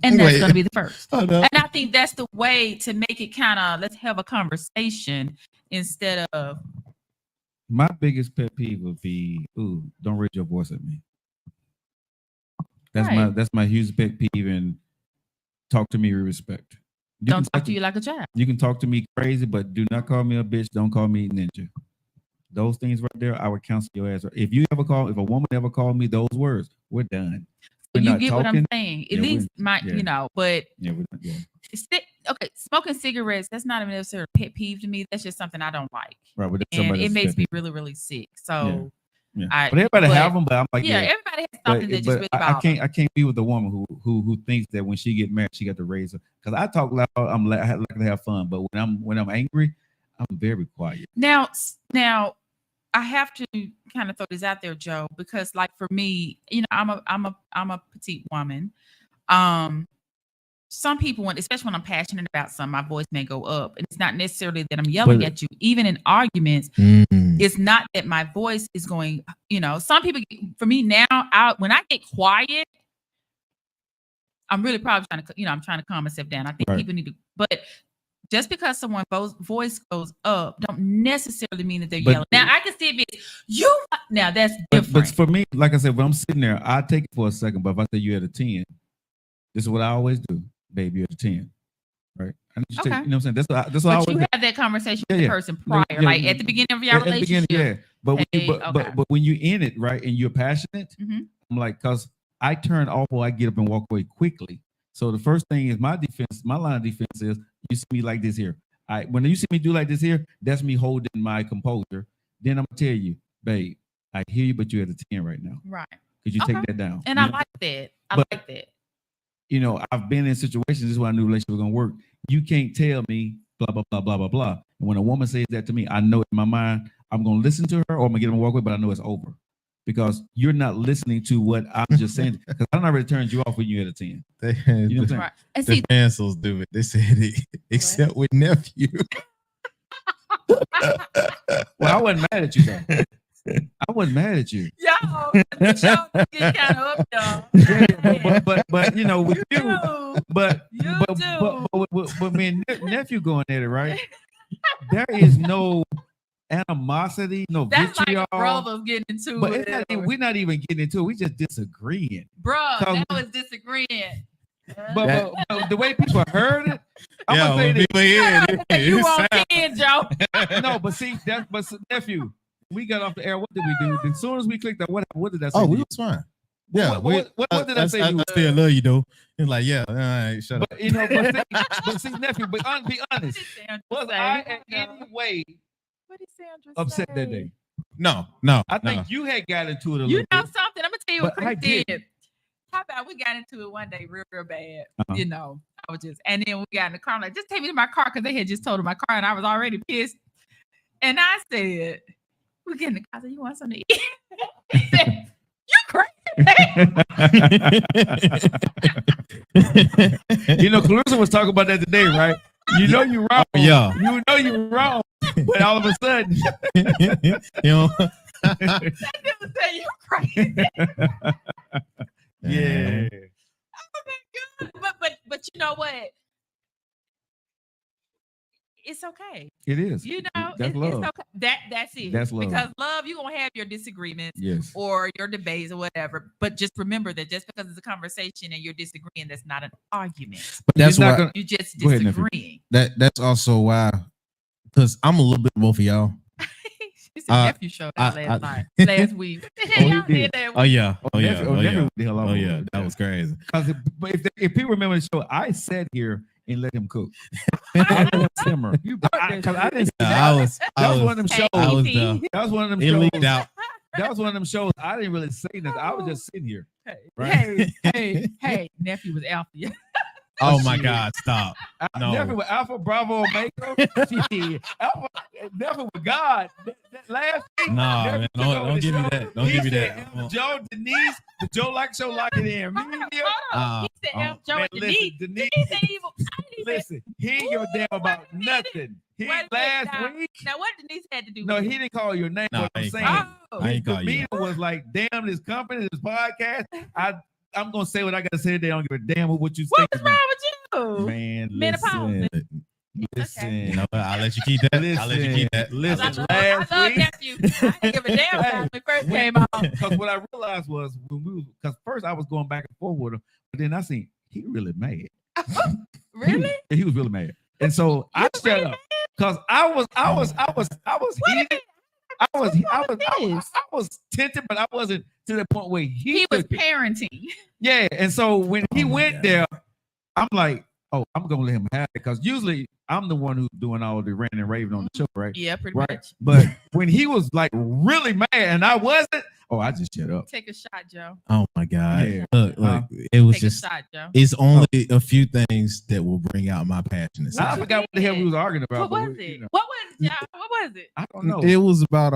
And that's going to be the first. Oh, no. And I think that's the way to make it kind of, let's have a conversation instead of. My biggest pet peeve would be, ooh, don't raise your voice at me. That's my huge pet peeve, and talk to me with respect. Don't talk to you like a child. You can talk to me crazy, but do not call me a bitch. Don't call me ninja. Those things right there, I would cancel your ass. If a woman ever called me those words, we're done. We're You not get what I'm talking. saying. Yeah, At least but Yeah, we're not. Yeah. okay, smoking cigarettes, that's not even necessarily a pet peeve to me. That's just something I don't like. Right, but that's And somebody it else's makes pet me peeve. really, really sick. So Yeah. I- But everybody but- have them, but I'm like, yeah, everybody has something that just really I bothers. I can't be with a woman who thinks that when she get married, she got to raise her. Because I talk loud, I like to have fun, but when I'm angry, I'm very quiet. Now, I have to kind of throw this out there, Joe, because like for me, I'm a petite woman. some people, especially when I'm passionate about something, my voice may go up, and it's not necessarily that I'm yelling at you. Even in arguments, it's not that my voice is going. Some people. For me now, when I get quiet, I'm really probably trying to. I'm trying to calm myself down. I think people need to, but. Just because someone's voice goes up, don't necessarily mean that they're yelling. Now, I can see if it's you. Now, that's different. But for me, like I said, when I'm sitting there, I take it for a second. But if I say you at a 10, this is what I always do, baby, at a 10, right? I need you to take, you know what I'm saying? That's what I always do. Have that conversation with the person prior, like at the beginning of your relationship. But when you're in it, right, and you're passionate, I'm like, because I turn off or I get up and walk away quickly. So the first thing is my line of defense is you see me like this here. When you see me do like this here, that's me holding my composure. Then I'm gonna tell you, babe, I hear you, but you're at a 10 right now. Right. Could you take that down? And I like that. I like that. I've been in situations, this is why I knew relationship was gonna work. You can't tell me blah, blah, blah, blah, blah, blah. And when a woman says that to me, I know in my mind, I'm gonna listen to her or I'm gonna get them to walk away, but I know it's over. Because you're not listening to what I'm just saying. Because I already turned you off when you're at a 10. You know what I'm saying? Right. And the fans will do it. They said it, except with nephew. Well, I wasn't mad at you, though. I wasn't mad at you. Y'all, the show get kind of up, y'all. Yeah, but with you, but me and nephew going at it, right? There is no animosity, no that's vitriol. Like brothers getting into but it. We're not even getting into it. We just disagreeing. Bro, that was disagreeing. But the way people heard it, I'm gonna say that you on 10, Joe. No, but see, nephew, we got off the air. What did we do? As soon as we clicked that, what did I say? Oh, we was fine. Yeah, what did I say? I still love you though. You're like, yeah, all right, shut up. But see, nephew, be honest. Was I in any way upset that day? No. I think you had got into it a little bit. You know something? I'm gonna tell you what Chris did. Didn't. How about we got into it one day real bad? I was and then we got in the car. I'm like, just take me to my car because they had just totaled my car and I was already pissed. And I said, we get in the car. I said, you want something to eat? He said, you crazy. Clarissa was talking about that today, right? You know you're wrong. Yeah. You know you're wrong. But all of a sudden, say you're crazy. Yeah. Oh my God. But you know what? It's okay. It is. That's love. It's okay. That's it. That's love. Because love, you're gonna have your disagreements, yes, or your debates or whatever. But just remember that just because it's a conversation and you're disagreeing, that's not an argument. But that's why you're just disagreeing. That's also why, because I'm a little bit of both of y'all. It's a nephew show last week. Oh yeah. That was crazy. Because if people remember the show, I sat here and let him cook. I let him simmer. Because I didn't. That was one of them shows. That was one of them shows. It leaked out. That was one of them shows. I didn't really say nothing. I was just sitting here. Hey, nephew was alpha. Oh my God! Stop. No. Nephew with Alpha, Bravo, Omega. Alpha, nephew with God. That last week. Nah, man, don't give me that. Don't give me that. Joe, Denise, the Joe Lockett Show, lock it in. He said Joe and Denise. Listen, he ain't give a damn about nothing. Last week. Now what Denise had to do? No, he didn't call your name. No, I'm saying. I ain't call you. Was like, damn, this company, this podcast. I'm gonna say what I gotta say today. I don't give a damn what you say. What's wrong with you? Man, menopause. Listen. You know, I'll let you keep that. I'll let you keep that. Listen, I love nephew. I didn't give a damn about when it first came out. Because what I realized was because first I was going back and forth with him, but then I seen he really mad. Really? He was really mad. And so I shut up. Because I was heated. I was tempted, but I wasn't to the point where he was parenting. Yeah, and so when he went there, I'm like, oh, I'm gonna let him have it because usually I'm the one who's doing all the ranting and raving on the show, right? Yeah, pretty much. But when he was like really mad and I wasn't, I just shut up. Take a shot, Joe. Oh my God! Yeah. Look, it was just. Shot, Joe. It's only a few things that will bring out my passion. I forgot what the hell we was arguing about. What was it? What was it, Joe? What was it? I don't know. It was about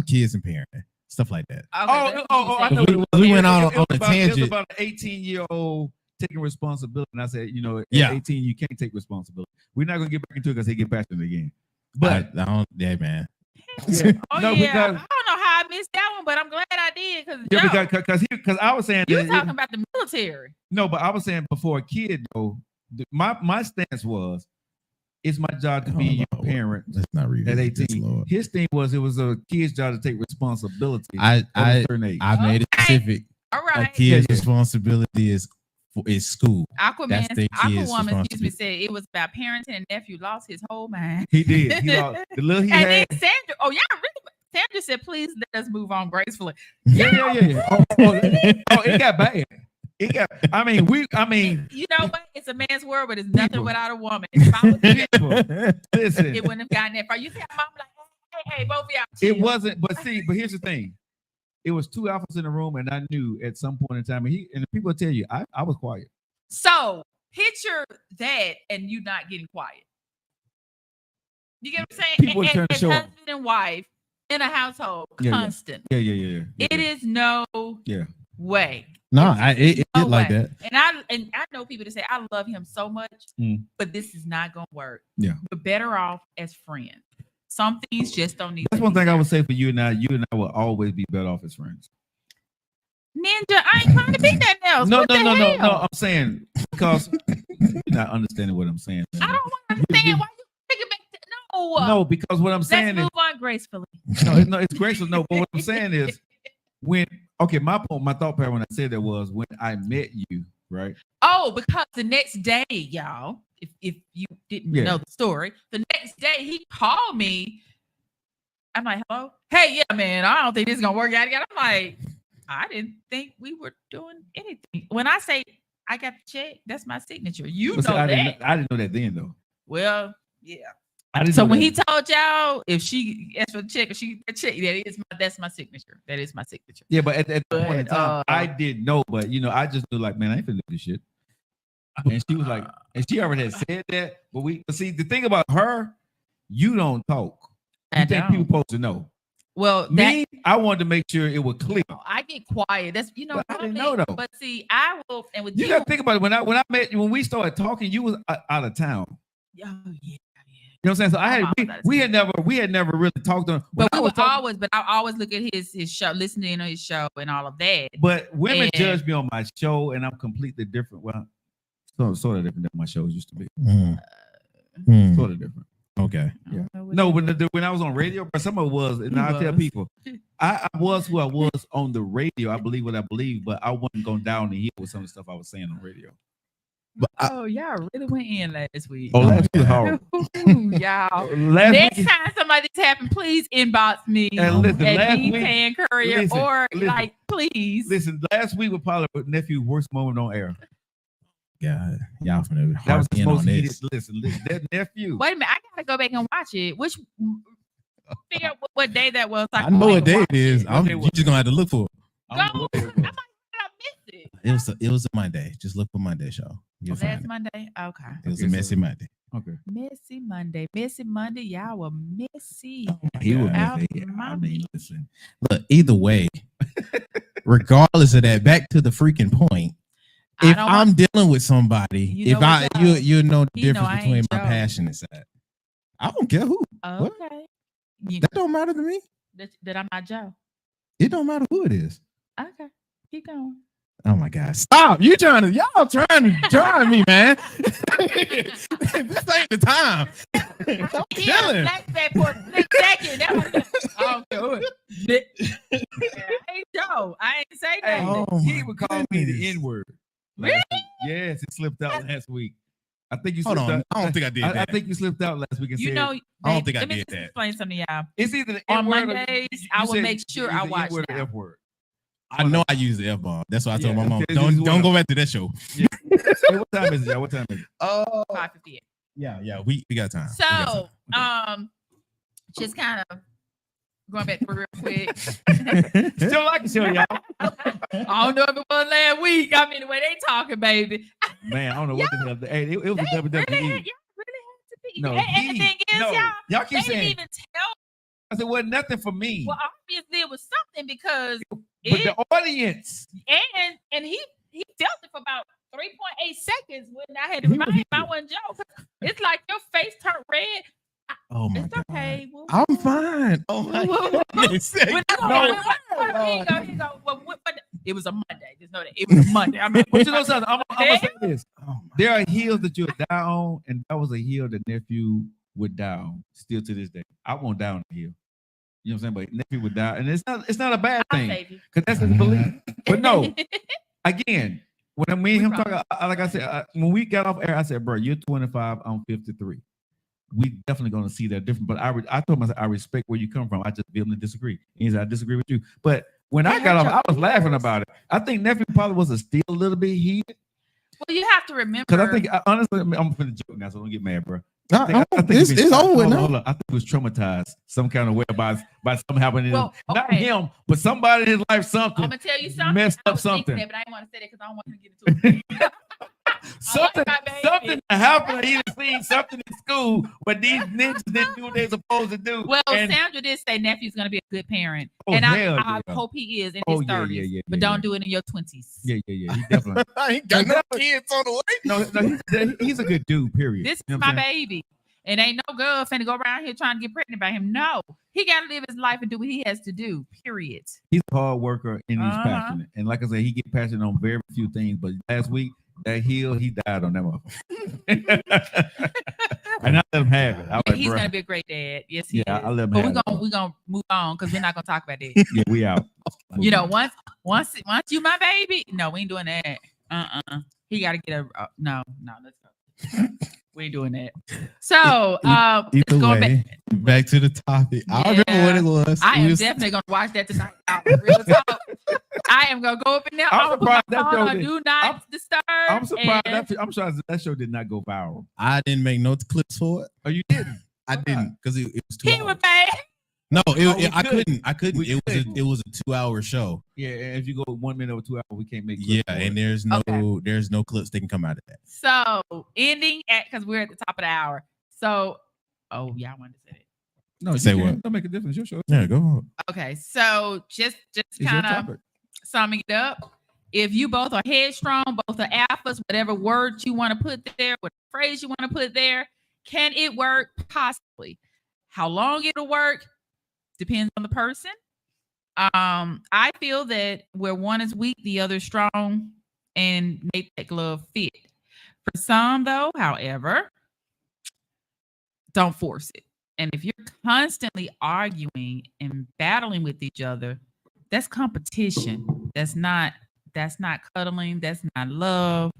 kids and parenting, stuff like that. Okay, I know. We went out on a tangent. It was about an 18-year-old taking responsibility. And I said, you know, at Yeah. 18, you can't take responsibility. We're not gonna get back into it because they get passionate again. But I don't, yeah, man. yeah, Oh no, yeah, because I don't know how I missed that one, but I'm glad I did yeah, because because I was saying you that talking about the military. no, but I was saying before a kid though, my stance was it's my job to be your parent Let's not read at this, 18. Lord. His thing was it was a kid's job to take responsibility I at a certain age. made it Okay. specific. All A right. kid's Yeah. responsibility is school. Aquaman, That's their kids' Aquawoman, excuse me, responsibility. said it was about parenting and nephew lost his whole mind. He did. He lost the little he And had. then Sandra, oh, y'all really, Sandra said, please let us move on gracefully. Yeah. Oh, it got bad. It got. I mean, You know what? It's a man's world, but it's nothing People. without a woman. If I was there, listen. it wouldn't have gotten that far. You see how mom like, hey, both of y'all. It chill. wasn't. But here's the thing. It was two alphas in the room, and I knew at some point in time, and the people tell you, I was quiet. So picture that and you not getting quiet. You get what I'm saying? People turn to As show up. husband and wife in a household, Yeah. constant. Yeah. It is no Yeah. way. No, it No like way. that. And I know people that say I love him so much, but this is not gonna work. Yeah. We're better off as friends. Some things just don't need. That's one thing I would say for you and I. You and I will always be better off as friends. Ninja, I ain't trying to be that else. No. What the hell? I'm saying because you're not understanding what I'm saying. I don't want to understand why you take it back to no. No, because what I'm Let's saying move is on gracefully. no, it's graceful. No, but what I'm saying is when my thought pattern when I said that was when I met you, right? Oh, because the next day, y'all, if you didn't know the story, the next day he called me. I'm like, hello? Hey, yeah, man, I don't think this is gonna work out again. I'm like, I didn't think we were doing anything. When I say I got the check, that's my signature. You But know see, that. I didn't know that then though. Well, yeah. I didn't So know when that. he told y'all if she asked for the check, that's my signature. That is my signature. Yeah, but at the point in But, time, I didn't know, but I just knew like, man, I ain't finna do this shit. And she was like, and she already had said that. But see, the thing about her, you don't talk. You think people supposed to know. Well, Me, I wanted to make sure it was clear. I get quiet. That's But I didn't know though. But see, I will, and with You gotta think about it. When I met you, when we started talking, you was out of town. oh yeah. You know what I'm saying? So My mom was out of we had never really talked on. But I always look at his show, listening on his show and all of that. But women And- judge me on my show, and I'm completely different. Well, sort of different than my shows used to be. Sort of different. Okay. Yeah. No, when I was on radio, but some of it was, and I tell people, I was who I was on the radio. I believe what I believe, but I wasn't going down the hill with some of the stuff I was saying on radio. But y'all really went in last week. Oh, last week was horrible. Y'all. Last Next week, time somebody this happened, please inbox me and listen, at last week, Pan Courier listen, or listen. like please. listen, last week was probably nephew's worst moment on air. God, y'all finna That was harp in on supposed to this. listen, that nephew. Wait a minute, I gotta go back and watch it. Figure out what day that was. So I know what day watch it is. What day You was just gonna have to look for it. I don't know what it I was. might have missed it. It was a Monday. Just look for Monday show. You'll find Last it. Monday? Okay. It was a Okay, so- messy Monday. Okay. Messy Monday. Messy Monday. Y'all were messy. He was Out messy. my I mean, listen. Look, either way, regardless of that, back to the freaking point. I If don't I'm dealing with somebody, You know if I what, y'all? you know the He know difference I between ain't my Joe. passionate side. I don't care who. Okay. You That don't matter to me. that I'm not Joe. It don't matter who it is. Okay. Keep going. Oh my God. Stop. Y'all trying to drive me, man. This ain't the time. I'm chilling. Flashback for a split second. That was I don't care who it is. I ain't Joe. I ain't say Hey, nothing. Oh, he my would call me the goodness. N-word. Really? Yes, it slipped out last week. I think you Hold slipped on. out. I don't think I did I that. think you slipped out last week and You said know, I don't babe, think I let me did just that. explain something to y'all. it's either the On N-word or Mondays, you I will said make sure it's I the watch N-word or now. F-word. I know I use the F bomb. That's why I told Yeah, my mom, it's just one don't of- go back to that show. Hey, what time is it, y'all? What time is it? 5:58. Yeah, we got time. We got So, time. just kind of going back through real quick. Still like the show, y'all. I don't know if it was last week. I mean, the way they talking, baby. Man, I don't know what the hell. Hey, it was a WWE. Really had to be. No, and the thing is, y'all y'all they keep didn't saying. even tell. I said, well, nothing for me. Well, obviously it was something because But the audience. and he felt it for about 3.8 seconds when I had to remind him I wasn't joking. It's like your face turned red. Oh my It's God. okay. I'm fine. Oh my goodness. Here you go. Well, it was a Monday. Just know that it was a Monday. I'm like, But you know something? I'm gonna say this. Oh my There are hills that you would die on, and that was a hill that nephew would die on. Still to this day, I won't die on the hill. You know what I'm saying? But nephew would die, and it's not a bad I'll thing save you. because that's his belief. But no, again, when me and him promise. talk, like I said, when we got off air, I said, "Bro, you're 25, I'm 53. We definitely gonna see that different." But I told myself I respect where you come from. I just vehemently disagree. He said I disagree with you. But when I got off, I was laughing about it. I think nephew probably was still a little bit heated. Well, you have to remember. Because I think honestly, I'm finna joke now, so don't get mad, bro. God. It's over with now. Hold on. I think he was traumatized some kind of way by something happening. Well, Not okay. him, but somebody in his life. Something I'm gonna tell you something. messed I up was thinking something. that, but I didn't want to say that because I don't want him to get into it. Something my baby. something happened. He done seen something in school, but these ninjas didn't do what they're supposed to do. Well, And- Sandra did say nephew's gonna be a good parent, Oh, and hell I yeah. hope he is in Oh, his yeah, 30s. yeah, but yeah, don't yeah. do it in your 20s. Yeah, he definitely. I ain't got no kids on the way. No, he's a good dude. Period. This You is know what my I'm saying? baby. And ain't no girl finna go around here trying to get pregnant by him. No, he got to live his life and do what he has to do. Period. He's a hard worker and he's Uh-huh. passionate. And like I said, he get passionate on very few things. But last week, that hill, he died on that motherfucker. And I let him have it. I was like, He's bro, gonna be a great dad. Yes, he yeah, is. I let him But have we're gonna move on because we're not gonna talk about that. it. Yeah, we out. You know, once you my baby, no, we ain't doing that. He got to get a no. Let's go. We ain't doing that. So, Either going way, back to the topic. I don't remember what it was. I It am was- definitely gonna watch that tonight. Real talk. I am gonna go up in there. I'm I'm gonna put my surprised that phone show on did- do not disturb. I'm surprised and- I'm sure that show did not go viral. I didn't make no clips for it. Oh, you didn't? I didn't because it was 2 He hours. was bad. No, we I couldn't. couldn't. We couldn't. It was a 2 hour show. Yeah, and if you go 1 minute or 2 hours, we can't make clips Yeah, for it. and there's no clips that can come out of that. So ending at because we're at the top of the hour. So yeah, I wanted to say it. No, you Say can't. what? Don't make a difference. Your show. Yeah, go on. Okay, so just It's your kind of topic. summing it up. If you both are headstrong, both are alphas, whatever word you want to put there, what phrase you want to put there, can it work? Possibly. How long it'll work depends on the person. I feel that where one is weak, the other is strong, and make that glove fit. For some, though, however, don't force it. And if you're constantly arguing and battling with each other, that's competition. That's not cuddling. That's not love.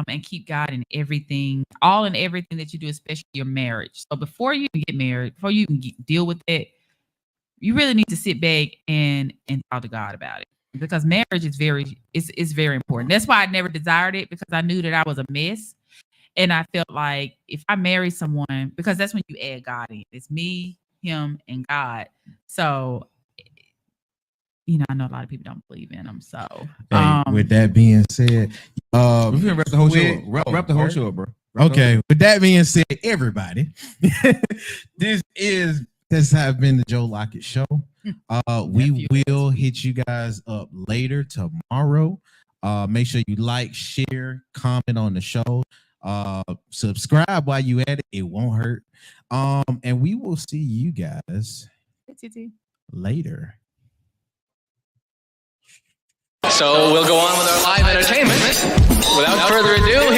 And keep God in everything, all in everything that you do, especially your marriage. So before you get married, before you can deal with it, you really need to sit back and talk to God about it, because marriage is it's very important. That's why I never desired it, because I knew that I was a mess, and I felt like if I marry someone, because that's when you add God in. It's me, him, and God. So. I know a lot of people don't believe in them. So, Hey, with that being said, We're gonna wrap the whole show. with- Wrap the whole word? show, bro. Wrap the whole Okay, with that being said, everybody, this has been the Joe Lockett Show. We will hit you guys up later tomorrow. Make sure you like, share, comment on the show. Subscribe while you at it. It won't hurt. And we will see you guys later. So we'll go on with our live entertainment. Without further ado,